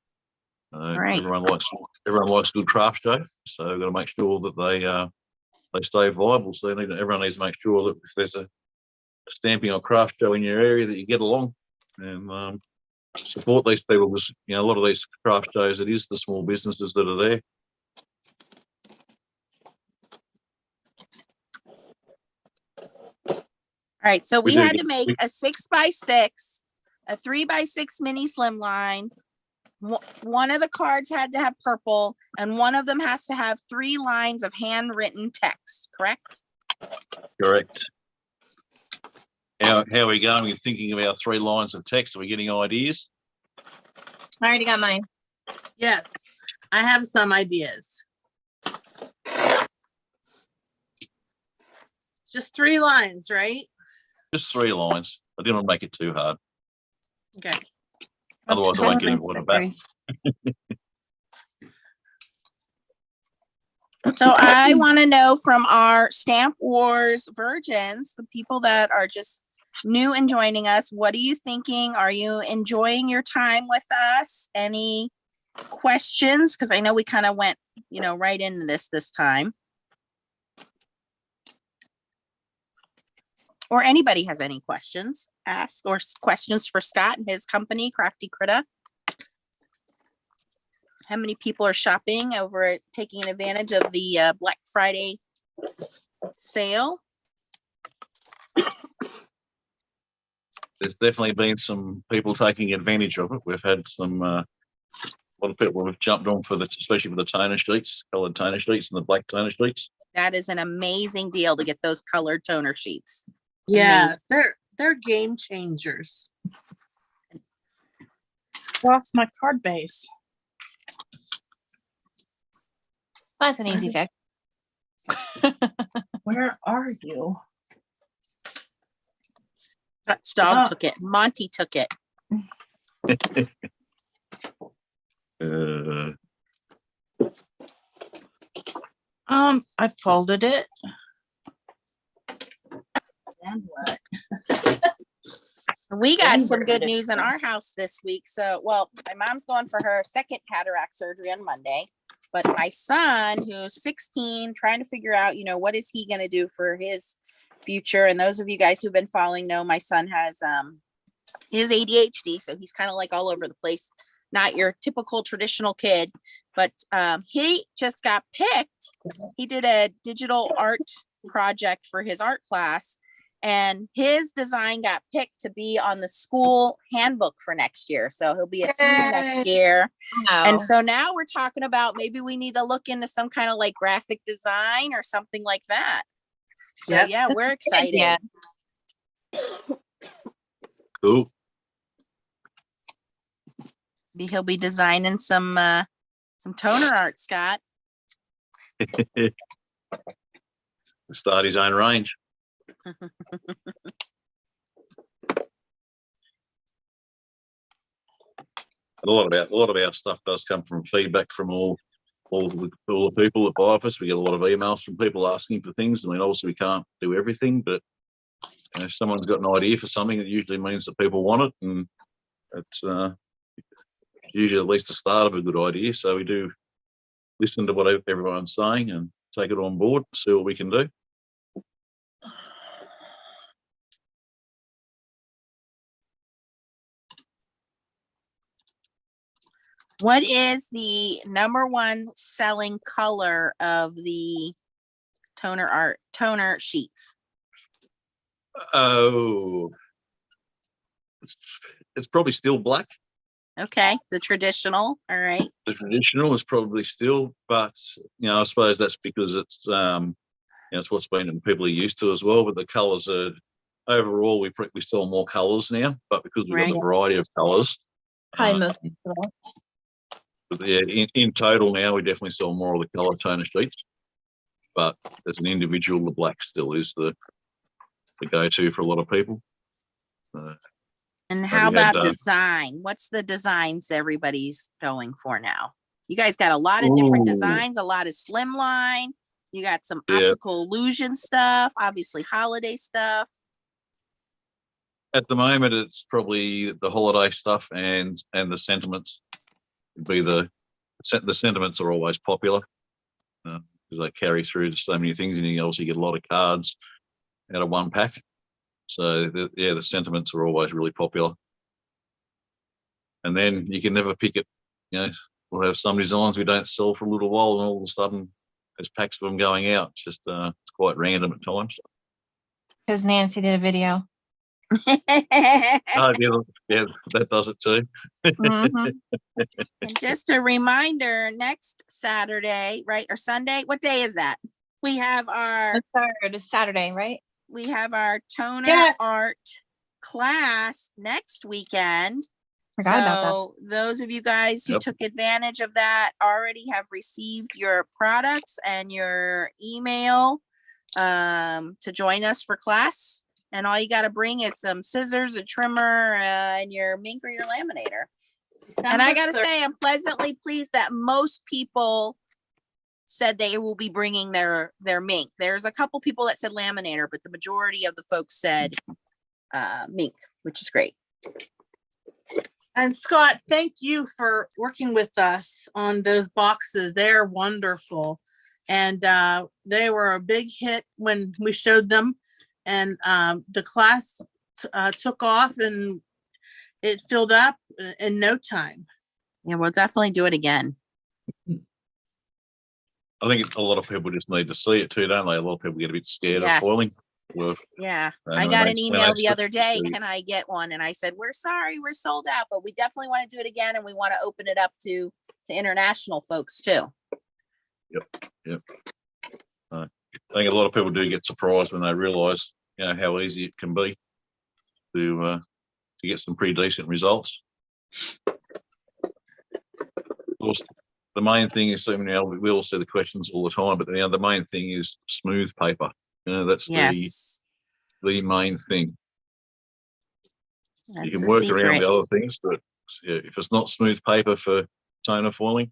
Right. Everyone likes a good craft show, so we've got to make sure that they stay viable. So everyone needs to make sure that if there's a stamping or craft show in your area, that you get along and support these people, because a lot of these craft shows, it is the small businesses that are there. All right, so we do had get- to make a 6x6, a 3x6 mini slimline. One of the cards had to have purple, and one of them has to have 3 lines of handwritten text, correct? Correct. How are we going? We're thinking of our 3 lines of text. Are we getting ideas? I already got mine. Yes, I have some ideas. Just 3 lines, right? Just 3 lines. I didn't want to make it too hard. Okay. Otherwise, I won't get everyone back. So I want to know from our Stamp Wars virgins, the people that are just new and joining us, what are you thinking? Are you enjoying your time with us? Any questions? Because I know we kind of went, right into this time. Or anybody has any questions, ask, or questions for Scott and his company, Crafty Critta. How many people are shopping over taking advantage of the Black Friday sale? There's definitely been some people taking advantage of it. We've had some, a lot of people have jumped on especially for the toner sheets, coloured toner sheets and the black toner sheets. That is an amazing deal to get those colored toner sheets. Yes, they're game changers. Lost my card base. That's an easy fix. Where are you? Dutch dog took it. Monty took it. I folded it. And what? We got some Anywhere good it news in is. our house this week. So, well, my mom's going for her second cataract surgery on Monday. But my son, who's 16, trying to figure out, what is he going to do for his future. And those of you guys who've been following know my son has his ADHD. So he's kind of like all over the place. Not your typical traditional kid. But he just got picked. He did a digital art project for his art class. and his design got picked to be on the school handbook for next year. So he'll be a senior next year. And so now we're talking about maybe we need to look into some kind of like graphic design or something like that. So Yep. yeah, we're excited. Yeah. Cool. Maybe he'll be designing some toner art, Scott. Start his own range. A lot of our stuff does come from feedback from all the people that buy us. We get a lot of emails from people asking for things. I mean, obviously we can't do everything, but if someone's got an idea for something, it usually means that people want it, and it's usually at least the start of a good idea. So we do listen to what everyone's saying and take it on board, see what we can do. What is the #1 selling color of the toner sheets? Oh, it's probably still black. Okay, the traditional. All right. The traditional is probably still, but I suppose that's because it's it's what's been people are used to as well. But the colours are overall we sell more colours now, but because we've got the variety of colours, Probably most people. but yeah, in total now we definitely sell more of the colour toner sheets. But as an individual, the black still is the go-to for a lot of people. And how about design? What's the designs everybody's going for now? You guys got a lot of different designs, a lot of slimline. You got some optical illusion stuff, obviously holiday stuff. At the moment, it's probably the holiday stuff and the sentiments. Would be the sentiments are always popular because they carry through to so many things, and you obviously get a lot of cards out of one pack. So the sentiments are always really popular. And then you can never pick it. We'll have some designs we don't sell for a little while, and all of a sudden there's packs of them going out. It's just it's quite random at times. Because Nancy did a video. Oh, yeah, that does it too. Mhm. And just a reminder, next Saturday, right, or Sunday, what day is that? We have our The 3rd is Saturday, right? we have our toner Yes. art class next weekend. Forgot about So those of you guys who took advantage of that already have received your products and your email to join us for class. And all you got to bring is some scissors, a trimmer, and your mink or your laminator. And I got to say, I'm pleasantly pleased that most people said they will be bringing their mink. There's a couple people that said laminator, but the majority of the folks said mink, which is great. And Scott, thank you for working with us on those boxes. They're wonderful. And they were a big hit when we showed them. And the class took off and it filled up in no time. Yeah, we'll definitely do it again. I think a lot of people just need to see it too, don't they? A lot of people get a bit scared of Yes. foiling. Well, Yeah, And I when got they- an when email they the other day. see- Can I get one? And I said, we're sorry, we're sold out, but we definitely want to do it again, and we want to open it up to international folks too. I think a lot of people do get surprised when they realise, how easy it can be to get some pretty decent results. Of course, the main thing is, we all see the questions all the time, but the main thing is smooth paper. That's Yes, the main thing. that's You can the work around secret. the other things, but if it's not smooth paper for toner foiling,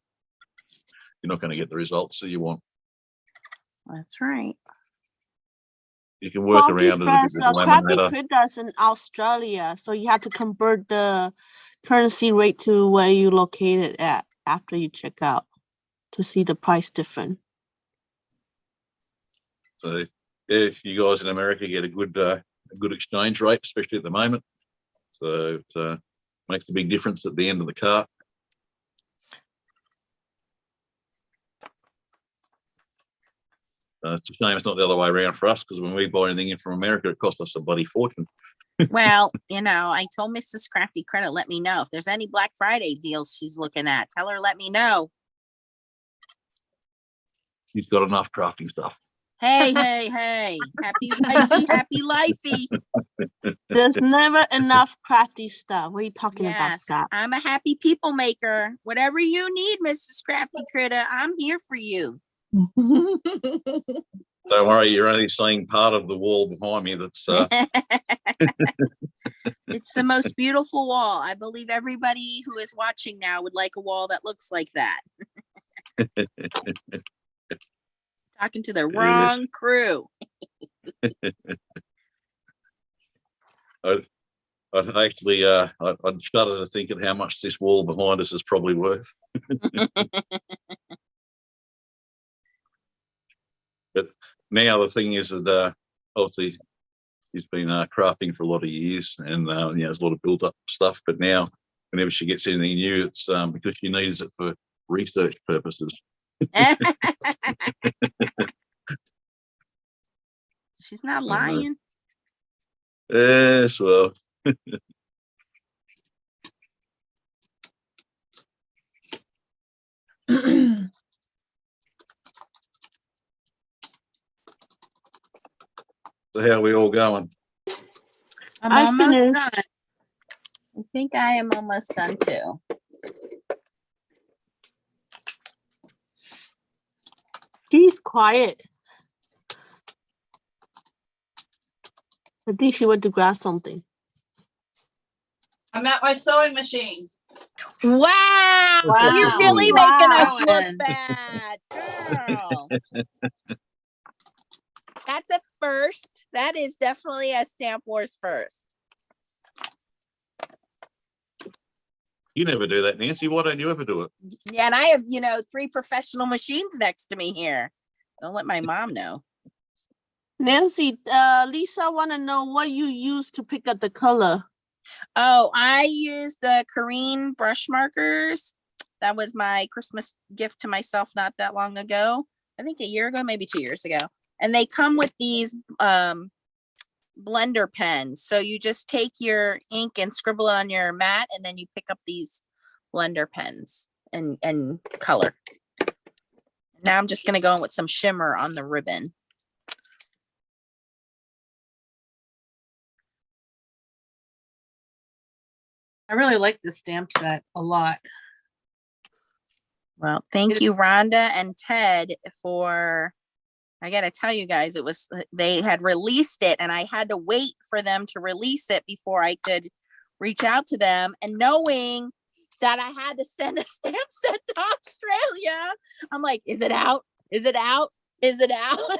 you're not going to get the results that you want. That's right. You can work around it a bit with Crafty laminator. Critta's in Australia, so you have to convert the currency rate to where you located at after you check out to see the price difference. So if you guys in America get a good exchange rate, especially at the moment, so it makes a big difference at the end of the cart. It's a shame it's not the other way around for us, because when we buy anything in from America, it costs us a bloody fortune. Well, I told Mrs. Crafty Critter, let me know if there's any Black Friday deals she's looking at. Tell her, let me know. She's got enough crafting stuff. Hey, happy lifey, happy lifey. There's never enough crafty stuff. What are you talking about, Yes, Scott? I'm a happy people maker. Whatever you need, Mrs. Crafty Critter, I'm here for you. Don't worry, you're only seeing part of the wall behind me. That's It's the most beautiful wall. I believe everybody who is watching now would like a wall that looks like that. Talking to the wrong crew. I'd actually I'd shudder to think of how much this wall behind us is probably worth. But now the thing is that obviously she's been crafting for a lot of years, and there's a lot of built up stuff. But now, whenever she gets anything new, it's because she needs it for research purposes. She's not lying. Yes, well. So how are we all going? I'm I almost finished. done. I think I am almost done too. She's quiet. I think she went to grab something. I'm at my sewing machine. Wow, you're really Wow. making us look Wow. bad, girl. That's a first. That is definitely a Stamp Wars first. You never do that, Nancy. Why don't you ever do it? Yeah, and I have, 3 professional machines next to me here. Don't let my mom know. Nancy, Lisa want to know what you use to pick up the color. Oh, I used the Corrine brush markers. That was my Christmas gift to myself not that long ago. I think a year ago, maybe 2 years ago. And they come with these blender pens. So you just take your ink and scribble it on your mat, and then you pick up these blender pens and color. Now I'm just going to go in with some shimmer on the ribbon. I really like this stamp set a lot. Well, thank you, Rhonda and Ted, for, I got to tell you guys, they had released it and I had to wait for them to release it before I could reach out to them. And knowing that I had to send a stamp set to Australia, I'm like, is it out? Is it out? Is it out?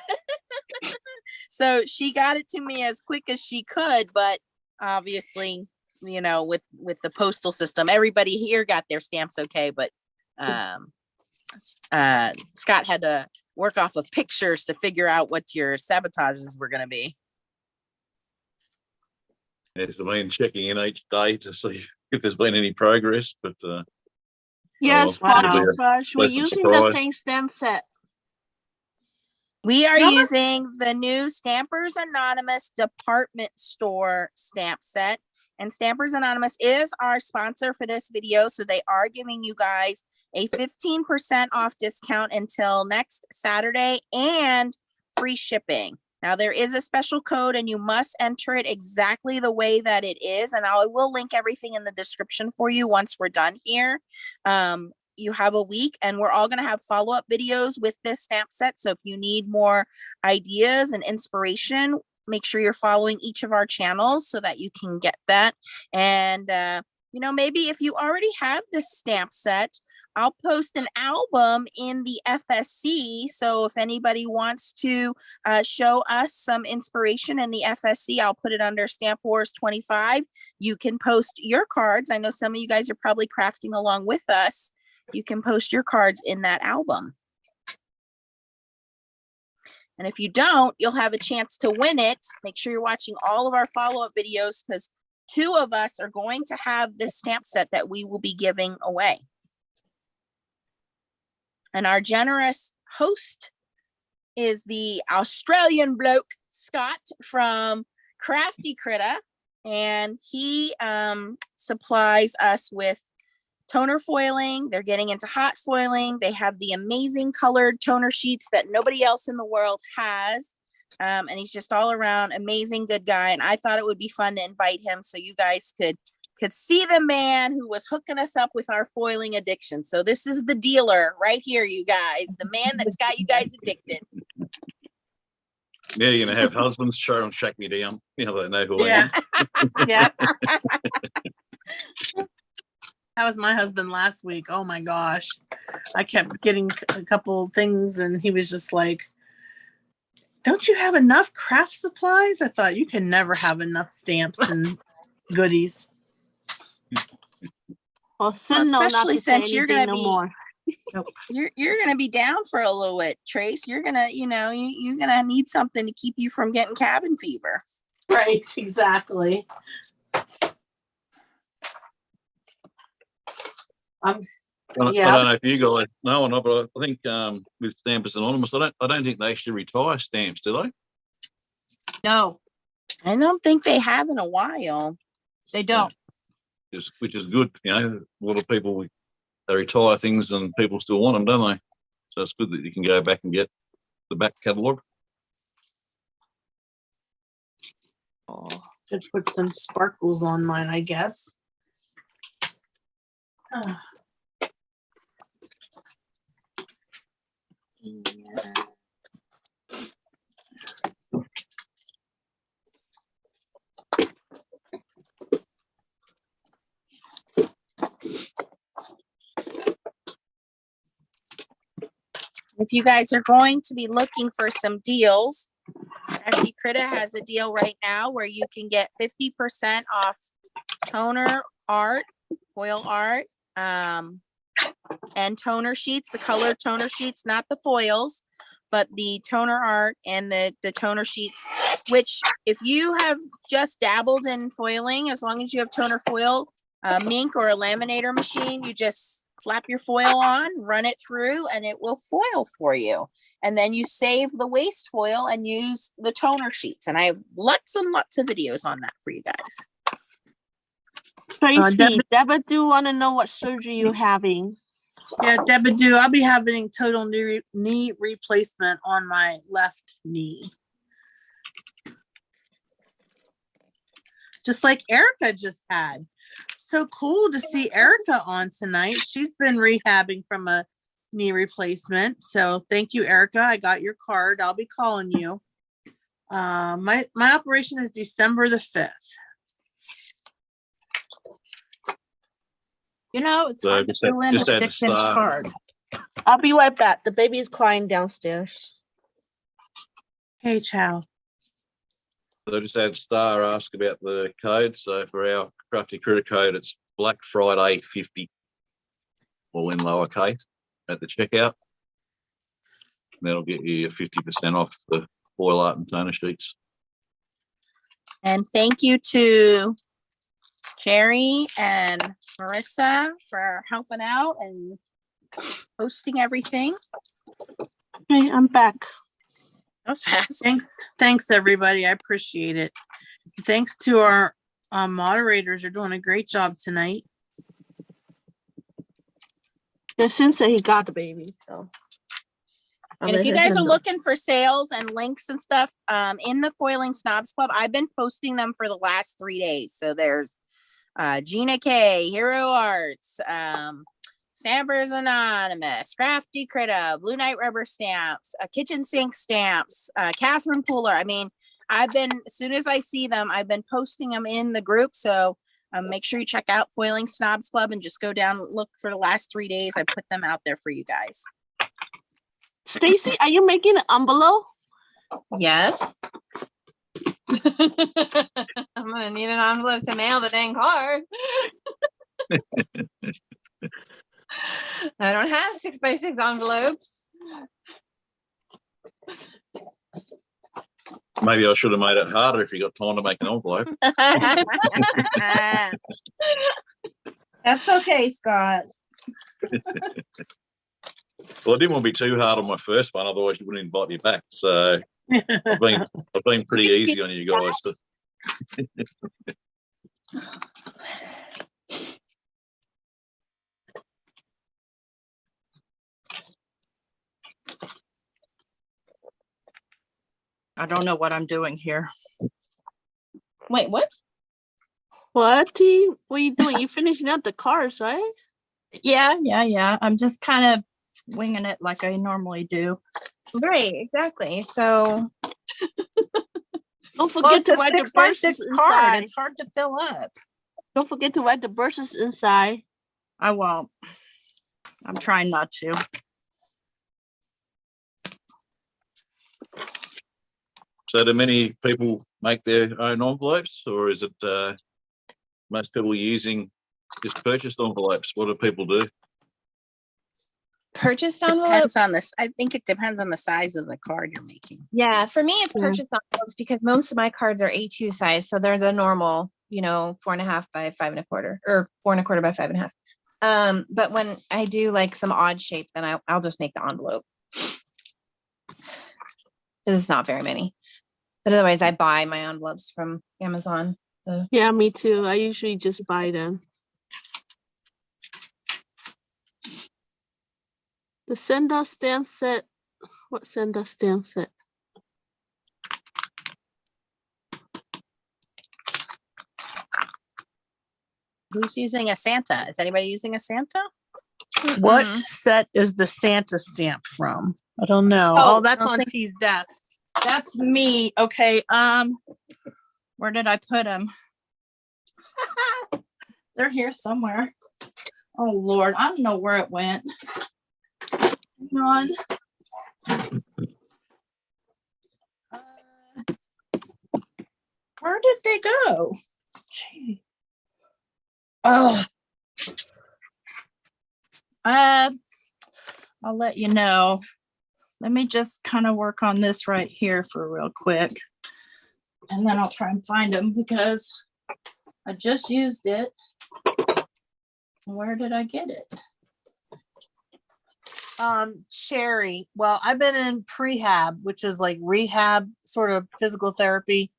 So she got it to me as quick as she could, but obviously, with the postal system, everybody here got their stamps okay, but Scott had to work off of pictures to figure out what your sabotages were going to be. It's been checking in each day to see if there's been any progress, but Yes, wow. Crafty Crush. We're Pleasant using the surprise. same stamp set. We are Number- using the new Stampers Anonymous department store stamp set, and Stampers Anonymous is our sponsor for this video. So they are giving you guys a 15% off discount until next Saturday and free shipping. Now there is a special code and you must enter it exactly the way that it is. And I will link everything in the description for you once we're done here. You have a week and we're all going to have follow-up videos with this stamp set. So if you need more ideas and inspiration, make sure you're following each of our channels so that you can get that. And, maybe if you already have this stamp set, I'll post an album in the FSC. So if anybody wants to show us some inspiration in the FSC, I'll put it under Stamp Wars 25. You can post your cards. I know some of you guys are probably crafting along with us. You can post your cards in that album. And if you don't, you'll have a chance to win it. Make sure you're watching all of our follow-up videos because 2 of us are going to have this stamp set that we will be giving away. And our generous host is the Australian bloke, Scott from Crafty Critta, and he supplies us with toner foiling. They're getting into hot foiling. They have the amazing colored toner sheets that nobody else in the world has. And he's just all around amazing good guy. And I thought it would be fun to invite him so you guys could see the man who was hooking us up with our foiling addiction. So this is the dealer right here, you guys, the man that's got you guys addicted. Yeah, you're gonna have husbands try and track me down. You know, they know who I am. Yeah. That was my husband last week. Oh my gosh. I kept getting a couple things and he was just like, don't you have enough craft supplies? I thought you can never have enough stamps and goodies. Well, especially since you're gonna be more. you're gonna be down for a little bit, Trace. You're gonna, you're gonna need something to keep you from getting cabin fever. Right, exactly. I don't know if you guys know or not, but I think with Stampers Anonymous, I don't think they actually retire stamps, do they? No, I don't think they have in a while. they don't. Which is good. You know, a lot of people, they retire things and people still want them, don't they? So it's good that you can go back and get the back catalogue. Oh, should put some sparkles on mine, I guess. If you guys are going to be looking for some deals, Crafty Critta has a deal right now where you can get 50% off toner art, foil art, and toner sheets, the colored toner sheets, not the foils, but the toner art and the toner sheets, which if you have just dabbled in foiling, as long as you have toner foil, mink or a laminator machine, you just slap your foil on, run it through, and it will foil for you. And then you save the waste foil and use the toner sheets. And I have lots and lots of videos on that for you guys. Tracy, Deborah do want to know what surgery you're having. Yeah, Deborah, I'll be having total knee replacement on my left knee. Just like Erica just had. So cool to see Erica on tonight. She's been rehabbing from a knee replacement. So thank you, Erica. I got your card. I'll be calling you. My operation is December the 5th. You know, it's So hard to fill in a just add 6-inch star. card. I'll be right back. The baby is crying downstairs. Hey, Chow. So just had Star ask about the code. So for our Crafty Critter code, it's Black Friday 50, all in lowercase at the checkout. That'll get you 50% off the foil art and toner sheets. And thank you to Jerry and Marissa for helping out and hosting everything. Okay, I'm back. That was fast. Thanks everybody. I appreciate it. Thanks to our moderators. They're doing a great job tonight. Yeah, since he got the baby, so. And if you guys are looking for sales and links and stuff, in the Foiling Snobs Club, I've been posting them for the last 3 days. So there's Gina K, Hero Arts, Stampers Anonymous, Crafty Critta, Blue Night Rubber Stamps, Kitchen Sink Stamps, Catherine Pooler. I mean, as soon as I see them, I've been posting them in the group. So make sure you check out Foiling Snobs Club and just go down and look for the last 3 days. I put them out there for you guys. Stacy, are you making an envelope? Yes. I'm gonna need an envelope to mail the dang card. I don't have 6x6 envelopes. Maybe I should have made it harder if you got time to make an envelope. That's okay, Scott. Well, I didn't want to be too hard on my first one, otherwise you wouldn't invite me back. So I've been pretty easy on you guys. But I don't know what I'm doing here. Wait, what? What, T? What are you doing? You finishing up the cars, right? Yeah. I'm just kind of winging it like I normally do. Right, exactly. So Don't Well, forget it's to a write the 6x6 verses card. inside. It's hard to fill up. Don't forget to write the verses inside. I won't. I'm trying not to. so do many people make their own envelopes, or is it most people using just purchased envelopes? What do people do? purchased envelope. Depends on this. I think it depends on the size of the card you're making. Yeah, for me, it's Yeah. purchased envelopes because most of my cards are A2 size, so they're the normal, 4.5 by 5.25, or 4.25 by 5.5. But when I do like some odd shape, then I'll just make the envelope. This is not very many, but otherwise I buy my envelopes from Amazon. So Yeah, me too. I usually just buy them. The send us stamp set. What send us stamp set? Who's using a Santa? Is anybody using a Santa? What Mm-mm. set is the Santa stamp from? I don't know. Oh, Oh, that's I don't on think- T's desk. That's me. Okay. Where did I put them? They're here somewhere. Oh Lord, I don't know where it went. Hang on. Where did they go? Gee. Oh. I'll let you know. Let me just kind of work on this right here for real quick. And then I'll try and find them because I just used it. Where did I get it? Sherry. Well, I've been in prehab, which is like rehab sort of physical therapy.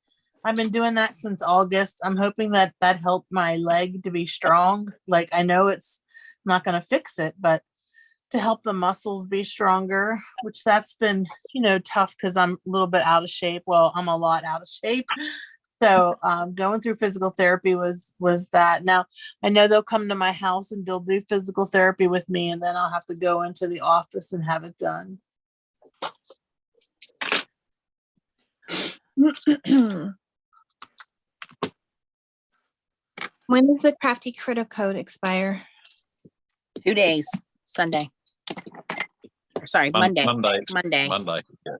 I've been doing that since August. I'm hoping that helped my leg to be strong. Like, I know it's not going to fix it, but to help the muscles be stronger, which that's been, tough because I'm a little bit out of shape. Well, I'm a lot out of shape. So going through physical therapy was that. Now, I know they'll come to my house and they'll do physical therapy with me, and then I'll have to go into the office and have it done. When does the Crafty Critter code expire? 2 days, Sunday. Or sorry, Monday. Monday. Yeah.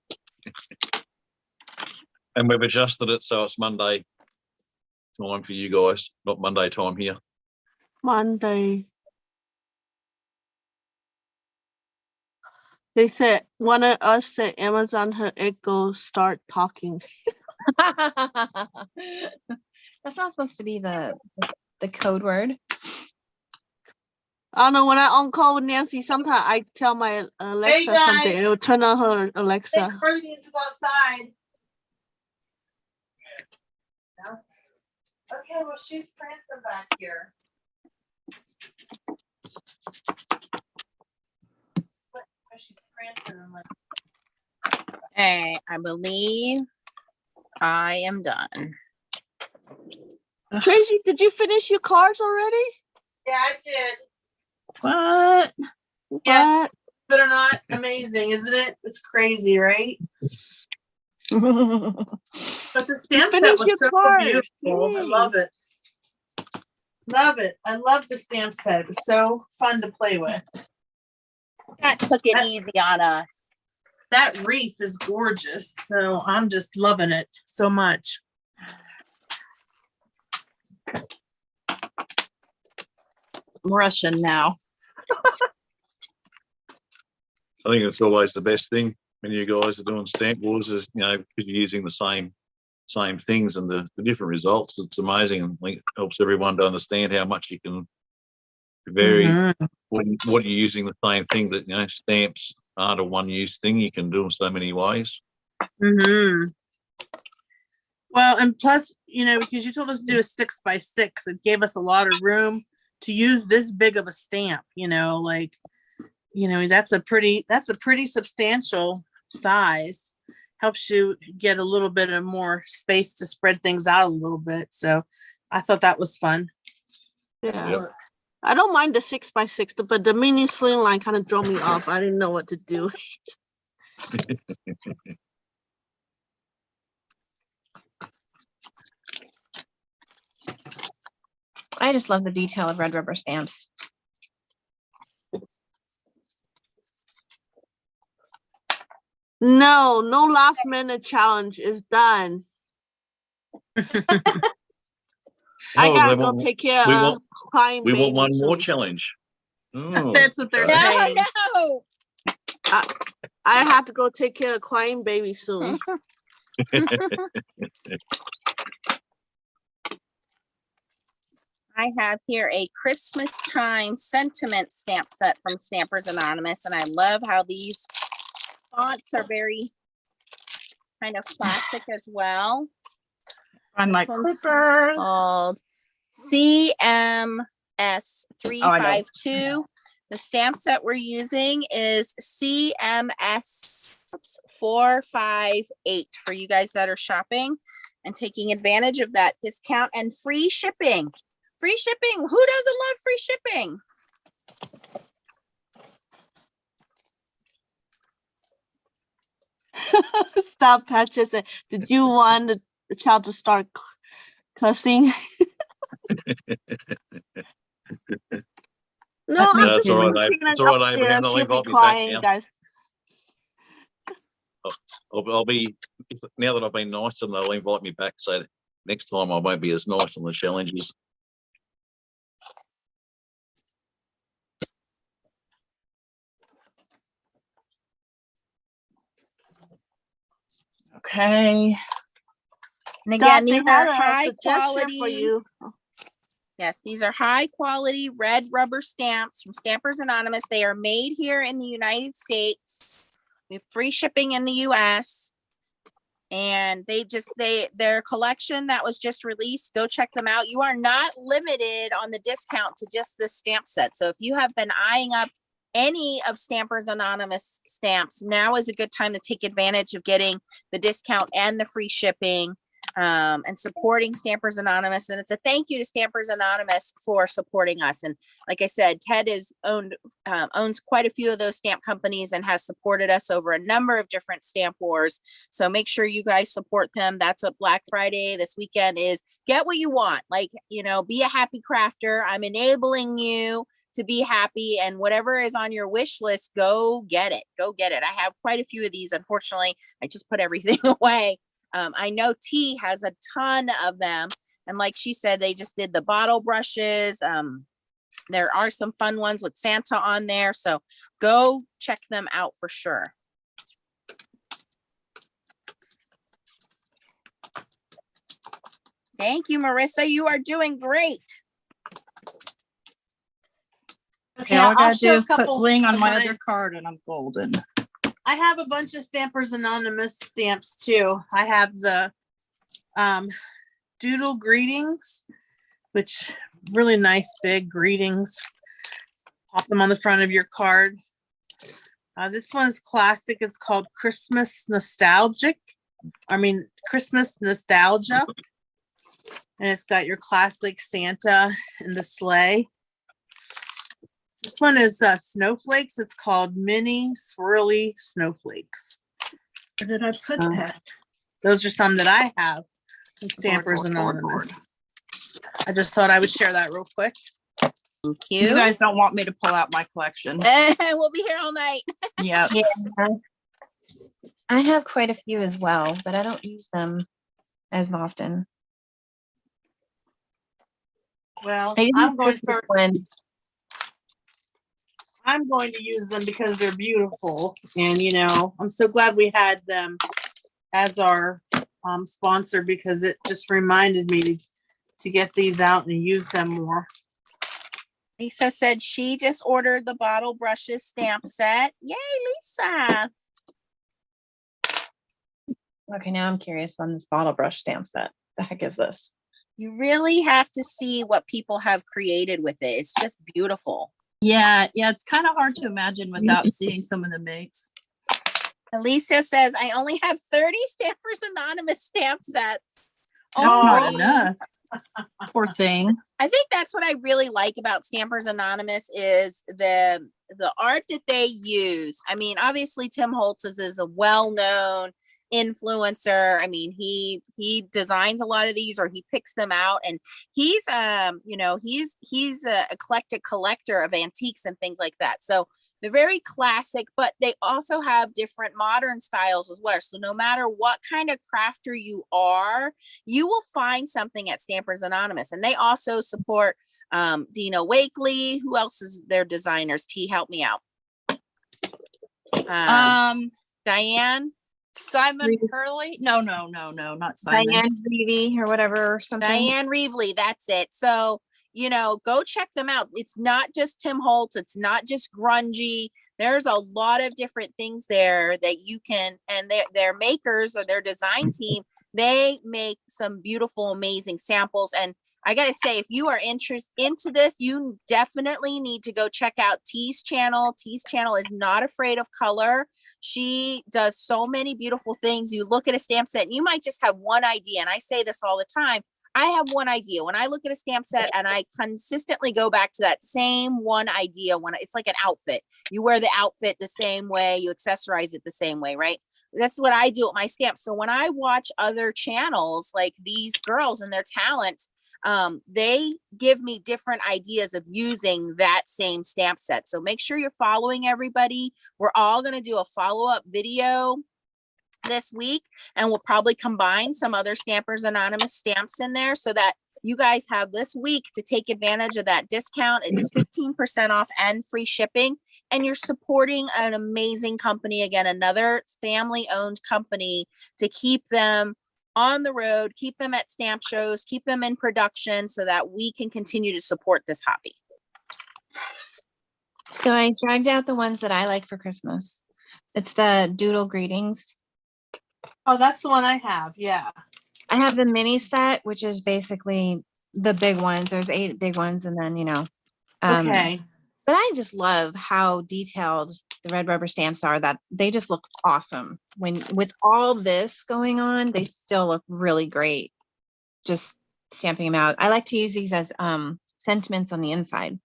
And we've adjusted it so it's Monday time for you guys, not Monday time here. Monday. They said one of us said Amazon her echo start talking. That's not supposed to be the code word. I don't know, when I on call with Nancy, sometimes I tell my Alexa something, guys. it'll turn on her Alexa. Carly needs to go outside. No? Okay, well, she's prancing back here. She's prancing. I'm like, Hey, I believe I am done. Tracy, did you finish your cards already? yeah, I did. What? Yes, but are not amazing, isn't it? It's crazy, right? But the stamp set Finish was your so card. beautiful. I Yay. love it. Love it. I love the stamp set. It was so fun to play with. That took it easy on us. That wreath is gorgeous. So I'm just loving it so much. I'm rushing now. I think it's always the best thing when you guys are doing stamp wars is, because you're using the same things and the different results. It's amazing, and it helps everyone to understand how much you can Very, Mhm. when you're using the same thing, that, you know, stamps aren't a one-use thing. You can do them so many ways. Mhm. Well, and plus, you know, because you told us to do a 6x6, it gave us a lot of room to use this big of a stamp, you know, like, you know, that's a pretty substantial size. Helps you get a little bit of more space to spread things out a little bit. So I thought that was fun. Yeah. Yep. I don't mind the 6x6, but the mini sling line kind of threw me off. I didn't know what to do. I just love the detail of red rubber stamps. No last minute challenge is done. I Oh, gotta they go want- take care we of want- crying We want baby one more soon. challenge. Oh, That's what they're okay. saying. No. I have to go take care of crying baby soon. I have here a Christmas time sentiment stamp set from Stampers Anonymous, and I love how these fonts are very kind of classic as well. I'm This like one's Clippers. called CMS 352. The stamp set we're using is CMS 458 for you guys that are shopping and taking advantage of that discount and free shipping. Free shipping. Who doesn't love free shipping? Stop purchasing. Did you want the child to start cussing? No, I'm That's just all putting right, Abe. Tina It's all right, Abraham. upstairs. They'll She'll be invite me back crying, now. guys. I'll be, now that I've been nice to them, they'll invite me back. So next time I won't be as nice on the challenges. Okay. And Dot, again, they these are had a high suggestion quality. for you. Yes, these are high quality red rubber stamps from Stampers Anonymous. They are made here in the United States. We have free shipping in the US. And their collection that was just released, go check them out. You are not limited on the discount to just this stamp set. So if you have been eyeing up any of Stampers Anonymous stamps, now is a good time to take advantage of getting the discount and the free shipping, and supporting Stampers Anonymous. And it's a thank you to Stampers Anonymous for supporting us. And like I said, Ted owns quite a few of those stamp companies and has supported us over a number of different stamp wars. So make sure you guys support them. That's what Black Friday this weekend is. Get what you want. Like, you know, be a happy crafter. I'm enabling you to be happy, and whatever is on your wish list, go get it. Go get it. I have quite a few of these. Unfortunately, I just put everything away. I know T has a ton of them. And like she said, they just did the bottle brushes. There are some fun ones with Santa on there. So go check them out for sure. Thank you, Marissa. You are doing great. Okay, all I I'll gotta do show a is put couple bling on of my mine. other card and I'm golden. I have a bunch of Stampers Anonymous stamps too. I have the doodle greetings, which really nice big greetings. Pop them on the front of your card. This one is classic. It's called Christmas Nostalgia. And it's got your classic Santa and the sleigh. This one is snowflakes. It's called Mini Swirly Snowflakes. Where did I put that? Those are some that I have from Stampers Anonymous. I just thought I would share that real quick. Thank You you. guys don't want me to pull out my collection. We'll be here all night. Yeah. Yeah. I have quite a few as well, but I don't use them as often. Well, I use I'm going Christmas to ones. I'm going to use them because they're beautiful. And, you know, I'm so glad we had them as our sponsor, because it just reminded me to get these out and use them more. Lisa said she just ordered the bottle brushes stamp set. Yay, Lisa. Okay, now I'm curious on this bottle brush stamp set. The heck is this? You really have to see what people have created with it. It's just beautiful. Yeah, it's kind of hard to imagine without seeing some of the makes. Alicia says, I only have 30 Stampers Anonymous stamp sets. That's not Lee. enough. Poor thing. I think that's what I really like about Stampers Anonymous is the art that they use. I mean, obviously Tim Holtz is a well-known influencer. I mean, he designs a lot of these, or he picks them out, and he's he's a eclectic collector of antiques and things like that. So they're very classic, but they also have different modern styles as well. So no matter what kind of crafter you are, you will find something at Stampers Anonymous. And they also support Dina Wakely. Who else is their designers? T, help me out. Diane. Simon Hurley? No, not Simon. Diane Reevy or whatever or something. Diane Reevely, that's it. So, go check them out. It's not just Tim Holtz. It's not just grungy. There's a lot of different things there that you can, and their makers or their design team, they make some beautiful, amazing samples. And I got to say, if you are interested into this, you definitely need to go check out T's channel. T's channel is Not Afraid of Color. She does so many beautiful things. You look at a stamp set and you might just have one idea. And I say this all the time. I have one idea when I look at a stamp set, and I consistently go back to that same one idea. When it's like an outfit, you wear the outfit the same way, you accessorize it the same way, right? That's what I do with my stamps. So when I watch other channels like these girls and their talents, they give me different ideas of using that same stamp set. So make sure you're following everybody. We're all going to do a follow-up video this week, and we'll probably combine some other Stampers Anonymous stamps in there so that you guys have this week to take advantage of that discount. It's 15% off and free shipping, and you're supporting an amazing company. Again, another family-owned company to keep them on the road, keep them at stamp shows, keep them in production so that we can continue to support this hobby. So I dragged out the ones that I like for Christmas. It's the Doodle Greetings. Oh, that's the one I have. Yeah. I have the mini set, which is basically the big ones. There's 8 big ones, and then Okay. But I just love how detailed the red rubber stamps are. That they just look awesome. When with all this going on, they still look really great. Just stamping them out. I like to use these as sentiments on the inside.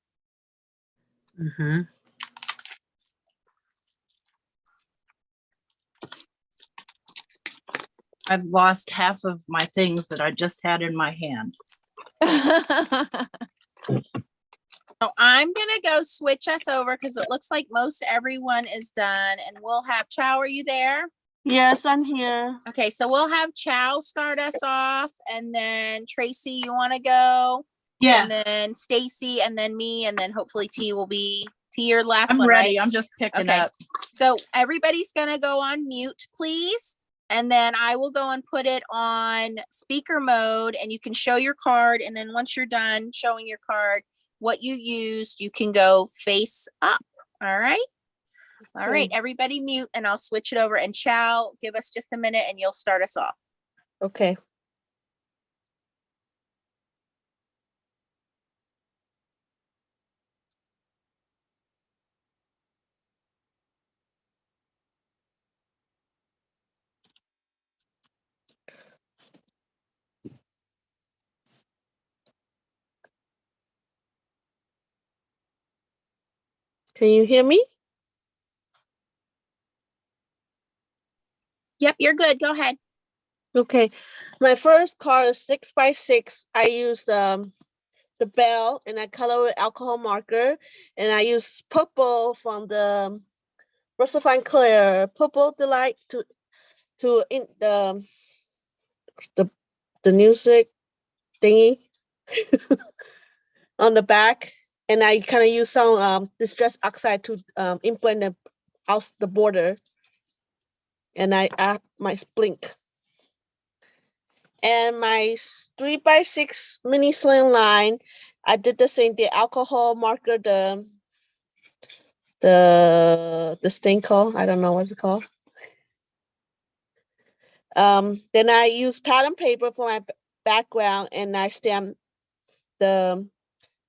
Mm-hmm. I've lost half of my things that I just had in my hand. So I'm going to go switch us over because it looks like most everyone is done, and we'll have Chow. Are you there? Yes, I'm here. Okay, so we'll have Chow start us off, and then Tracy, you want to go? Yes. And then Stacy, and then me, and then hopefully T will be your last I'm one, ready. right? I'm just picking Okay. up. So everybody's going to go on mute, please. And then I will go and put it on speaker mode, and you can show your card. And then once you're done showing your card, what you used, you can go face up. All right. All right. Everybody mute, and I'll switch it over. And Chow, give us just a minute and you'll start us off. Okay. Can you hear me? Yep, you're good. Go ahead. Okay. My first card is 6x6. I used the bell, and I color with alcohol marker, and I use purple from the VersaFine Clear Purple Delight to in the music thingy on the back, and I kind of use some distress oxide to implant the border, and I add my splink. And my 3x6 mini sling line, I did the same, the alcohol marker, the this thing called, I don't know what's it called. Then I use pattern paper for my background, and I stamp the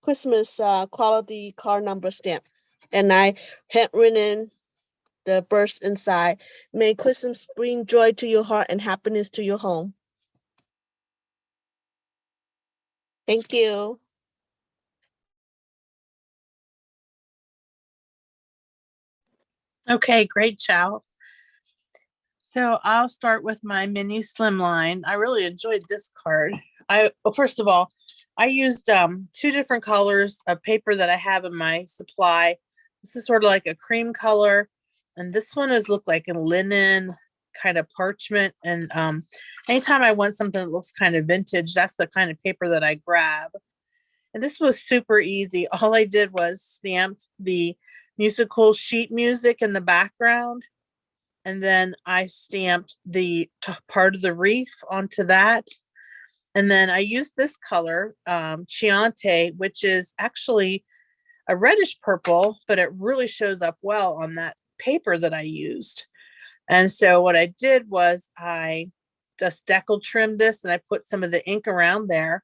Christmas quality card number stamp, and I handwritten the verse inside. May Christmas bring joy to your heart and happiness to your home. Thank you. Okay, great, Chow. So I'll start with my mini slimline. I really enjoyed this card. Well, first of all, I used 2 different colors of paper that I have in my supply. This is sort of like a cream color, and this one is looked like a linen kind of parchment. And anytime I want something that looks kind of vintage, that's the kind of paper that I grab. And this was super easy. All I did was stamped the musical sheet music in the background, and then I stamped the part of the wreath onto that. And then I used this color, Chianti, which is actually a reddish purple, but it really shows up well on that paper that I used. And so what I did was I just decal trimmed this, and I put some of the ink around there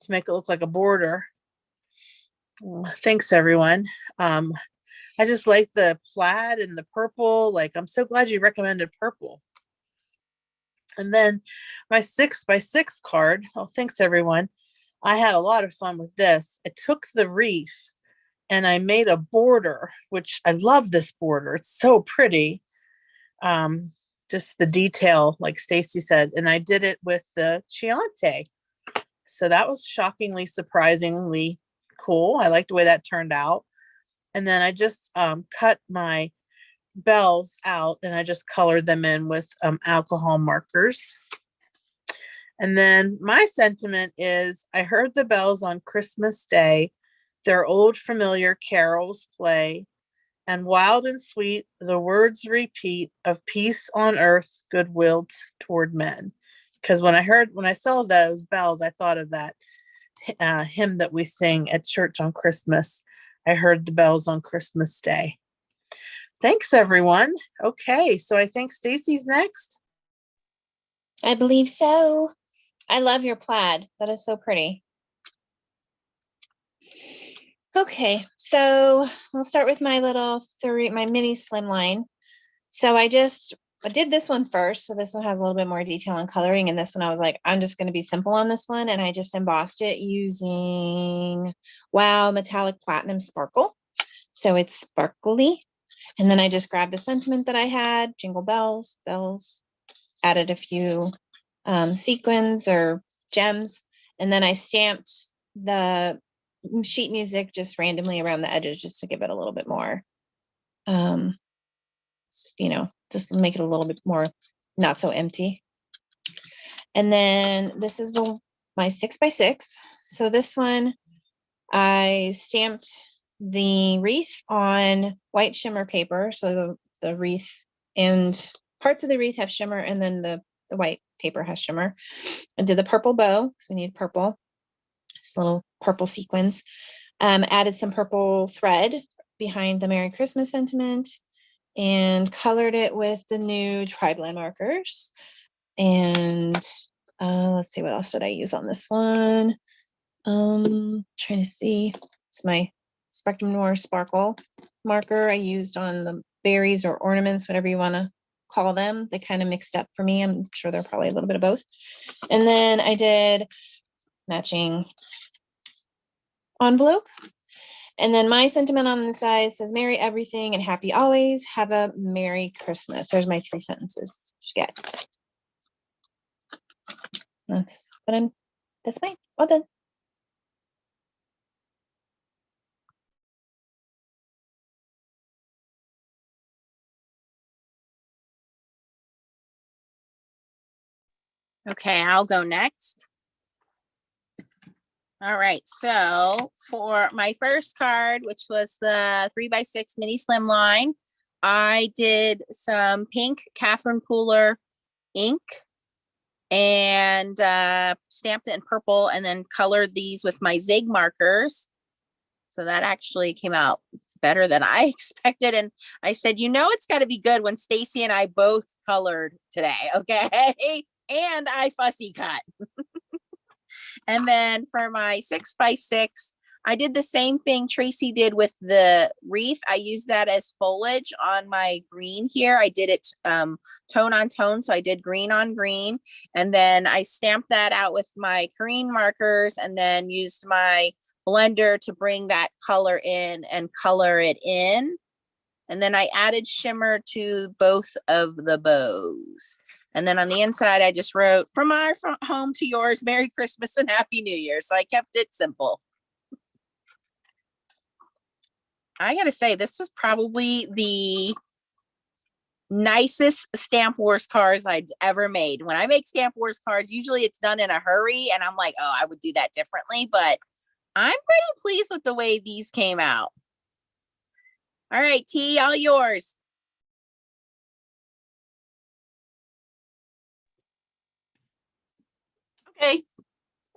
to make it look like a border. Thanks, everyone. I just like the plaid and the purple. Like, I'm so glad you recommended purple. And then my 6x6 card. Oh, thanks, everyone. I had a lot of fun with this. I took the wreath and I made a border, which I love this border. It's so pretty. Just the detail, like Stacy said, and I did it with the Chianti. So that was shockingly, surprisingly cool. I liked the way that turned out. And then I just cut my bells out, and I just colored them in with alcohol markers. And then my sentiment is, I heard the bells on Christmas Day, their old familiar carols play, and wild and sweet the words repeat of peace on earth, goodwill toward men. Because when I saw those bells, I thought of that hymn that we sing at church on Christmas. I heard the bells on Christmas Day. Thanks, everyone. Okay, so I think Stacy's next. I believe so. I love your plaid. That is so pretty. Okay, so we'll start with my my mini slimline. So I did this one first. So this one has a little bit more detail and coloring. And this one I was like, I'm just going to be simple on this one. And I just embossed it using Wow Metallic Platinum Sparkle. So it's sparkly. And then I just grabbed a sentiment that I had, jingle bells, added a few sequins or gems. And then I stamped the sheet music just randomly around the edges just to give it a little bit more, just make it a little bit more not so empty. And then this is my 6x6. So this one, I stamped the wreath on white shimmer paper. So the wreath and parts of the wreath have shimmer, and then the white paper has shimmer. I did the purple bow, because we need purple, this little purple sequins. Added some purple thread behind the Merry Christmas sentiment, and colored it with the new tri-blend markers. And let's see, what else did I use on this one? Trying to see. It's my Spectrum Noir Sparkle marker I used on the berries or ornaments, whatever you want to call them. They kind of mixed up for me. I'm sure they're probably a little bit of both. And then I did matching envelope. And then my sentiment on the side says, Merry everything and happy always. Have a Merry Christmas. There's my 3 sentences to get. That's mine. Well done. Okay, I'll go next. All right, so for my first card, which was the 3x6 mini slimline, I did some pink Catherine Pooler ink, and stamped it in purple and then colored these with my Zig markers. So that actually came out better than I expected. And I said, you know, it's got to be good when Stacy and I both colored today. Okay. And I fussy cut. And then for my 6x6, I did the same thing Tracy did with the wreath. I used that as foliage on my green here. I did it tone on tone. So I did green on green. And then I stamped that out with my green markers and then used my blender to bring that color in and color it in. And then I added shimmer to both of the bows. And then on the inside, I just wrote, from our home to yours, Merry Christmas and Happy New Year. So I kept it simple. I gotta say, this is probably the nicest Stamp Wars cards I'd ever made. When I make Stamp Wars cards, usually it's done in a hurry and I'm like, oh, I would do that differently, but I'm pretty pleased with the way these came out. All right, T, all yours. Okay,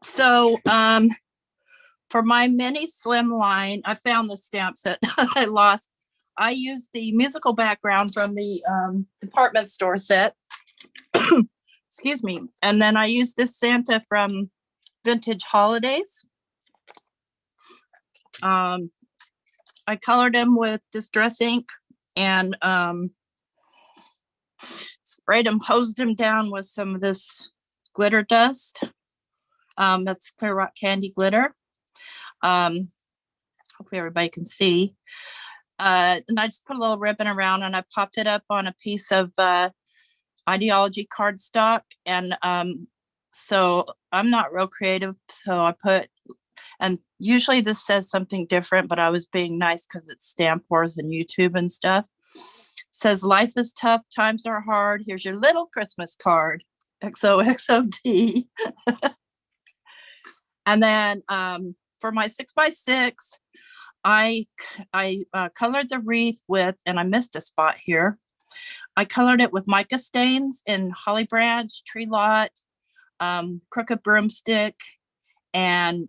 so for my mini slim line, I found the stamps that I lost. I used the musical background from the department store set. Excuse me. And then I used this Santa from Vintage Holidays. I colored him with Distress ink and sprayed him, hosed him down with some of this glitter dust. That's Clear Rock Candy glitter. Hopefully everybody can see. And I just put a little ribbon around and I popped it up on a piece of ideology cardstock. And so I'm not real creative. So I put, and usually this says something different, but I was being nice because it's Stamp Wars and YouTube and stuff. It says, life is tough, times are hard. Here's your little Christmas card. XOXOD. And then for my 6x6, I colored the wreath with, and I missed a spot here. I colored it with mica stains in Holly Branch, Tree Lot, Crooked Broomstick, and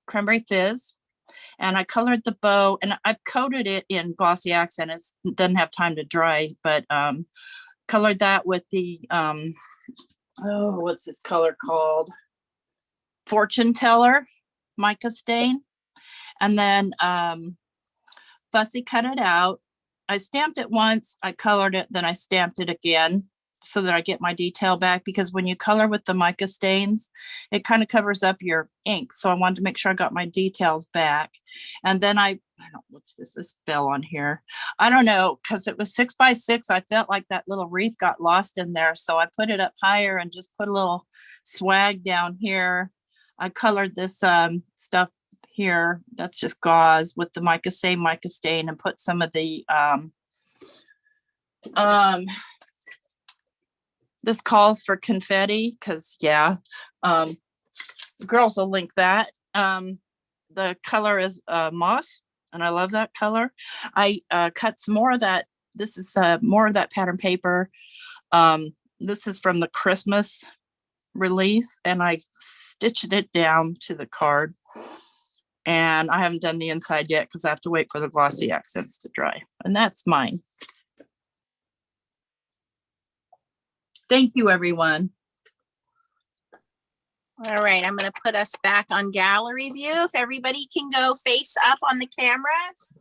Cranberry Fizz. And I colored the bow, and I coated it in glossy accent. It doesn't have time to dry, but colored that with the what's this color called? Fortune Teller mica stain. And then fussy cut it out. I stamped it once, I colored it, then I stamped it again so that I get my detail back, because when you color with the mica stains, it kind of covers up your ink. So I wanted to make sure I got my details back. And then I don't, what's this bell on here? I don't know, because it was 6x6. I felt like that little wreath got lost in there. So I put it up higher and just put a little swag down here. I colored this stuff here, that's just gauze, with the mica stain, and put some of the this calls for confetti, because the girls will link that. The color is moss, and I love that color. I cut some more of that. This is more of that pattern paper. This is from the Christmas release, and I stitched it down to the card. And I haven't done the inside yet because I have to wait for the glossy accents to dry. And that's mine. Thank you, everyone. All right, I'm going to put us back on gallery view. If everybody can go face up on the cameras.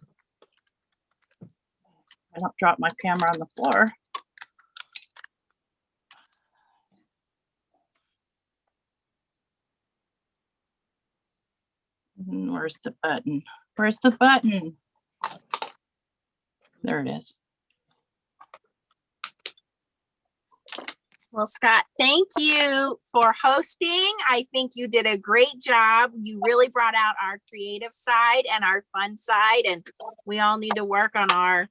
I don't drop my camera on the floor. Where's the button? Where's the button? There it is. Well, Scott, thank you for hosting. I think you did a great job. You really brought out our creative side and our fun side, and we all need to work on our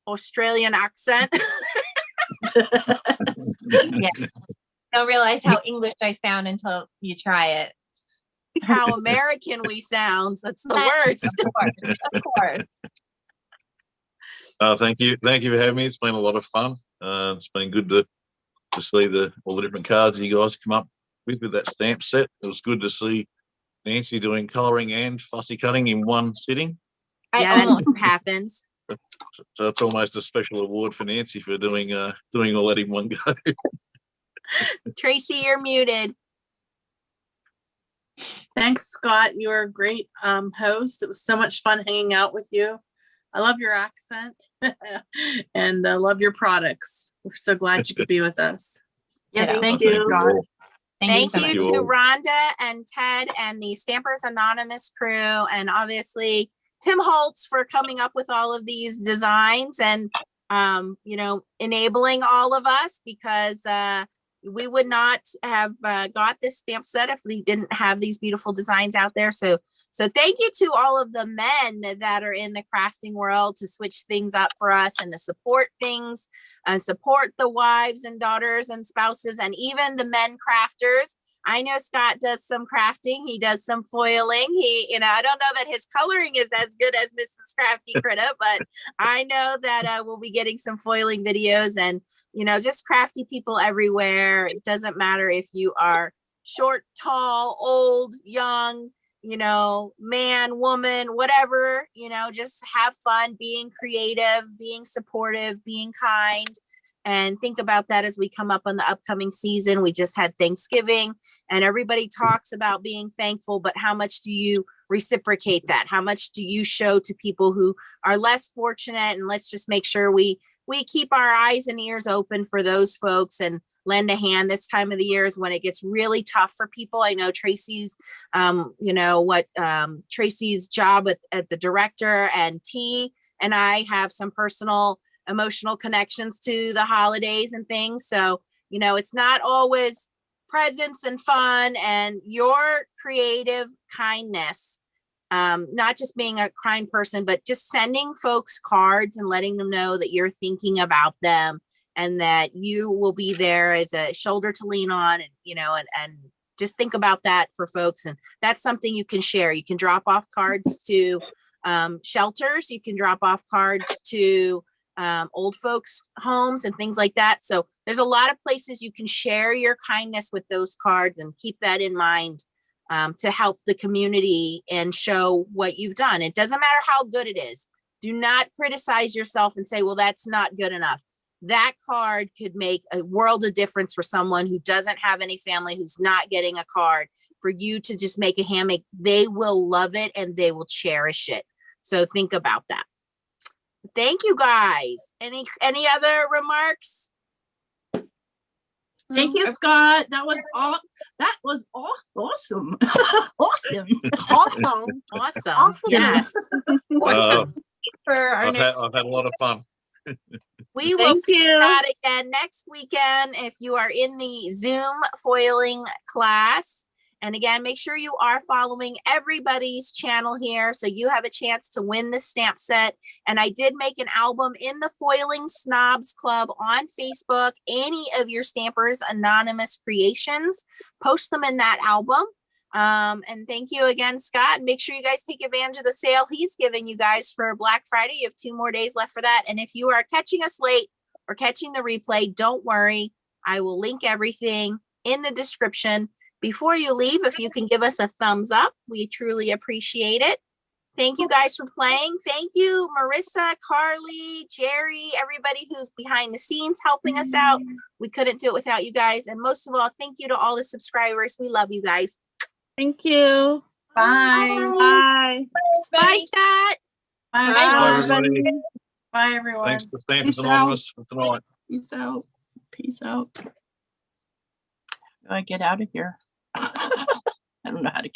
Australian accent. Yeah. Don't realize how English I sound until you try it. How American we sound. That's the worst. Of course. Thank you for having me. It's been a lot of fun. It's been good to to see all the different cards you guys come up with that stamp set. It was good to see Nancy doing colouring and fussy cutting in one sitting. Yeah, that never happens. So it's almost a special award for Nancy for doing all that in one go. Tracy, you're muted. Thanks, Scott. You're a great host. It was so much fun hanging out with you. I love your accent and I love your products. We're so glad you could be with us. Yes, Yeah. thank you, Scott. Thank so you much. to all. Rhonda and Ted and the Stampers Anonymous crew, and obviously Tim Holtz for coming up with all of these designs and, you know, enabling all of us, because we would not have got this stamp set if we didn't have these beautiful designs out there. So thank you to all of the men that are in the crafting world to switch things up for us and to support things and support the wives and daughters and spouses and even the men crafters. I know Scott does some crafting. He does some foiling. I don't know that his coloring is as good as Mrs. Crafty Critta, but I know that we'll be getting some foiling videos and, you know, just crafty people everywhere. It doesn't matter if you are short, tall, old, young, you know, man, woman, whatever, you know, just have fun being creative, being supportive, being kind. And think about that as we come up on the upcoming season. We just had Thanksgiving and everybody talks about being thankful, but how much do you reciprocate that? How much do you show to people who are less fortunate? And let's just make sure we keep our eyes and ears open for those folks and lend a hand. This time of the year is when it gets really tough for people. I know Tracy's, Tracy's job at the director and T and I have some personal emotional connections to the holidays and things. So, you know, it's not always presents and fun, and your creative kindness, not just being a kind person, but just sending folks cards and letting them know that you're thinking about them and that you will be there as a shoulder to lean on, and, you know, and just think about that for folks. And that's something you can share. You can drop off cards to shelters. You can drop off cards to old folks homes and things like that. So there's a lot of places you can share your kindness with those cards, and keep that in mind to help the community and show what you've done. It doesn't matter how good it is. Do not criticize yourself and say, well, that's not good enough. That card could make a world of difference for someone who doesn't have any family, who's not getting a card. For you to just make a handmade, they will love it and they will cherish it. So think about that. Thank you, guys. Any other remarks? Thank you, Scott. That was awesome. Awesome. Awesome. Awesome. Yes. Awesome. For our I've next, had a lot of fun. We will see that again next weekend if you are in the Zoom foiling class. And again, make sure you are following everybody's channel here so you have a chance to win the stamp set. And I did make an album in the Foiling Snobs Club on Facebook. Any of your Stampers Anonymous creations, post them in that album. And thank you again, Scott. Make sure you guys take advantage of the sale he's giving you guys for Black Friday. You have 2 more days left for that. And if you are catching us late or catching the replay, don't worry. I will link everything in the description. Before you leave, if you can give us a thumbs up, we truly appreciate it. Thank you guys for playing. Thank you, Marissa, Carly, Jerry, everybody who's behind the scenes helping us out. We couldn't do it without you guys. And most of all, thank you to all the subscribers. We love you guys. Thank you. Bye. Bye. Bye, Scott. Bye, Bye, Scott. everybody. Bye, everyone. Thanks to Stampers Peace Anonymous for tonight. Peace out. Peace out. How do I get out of here? I don't know how to.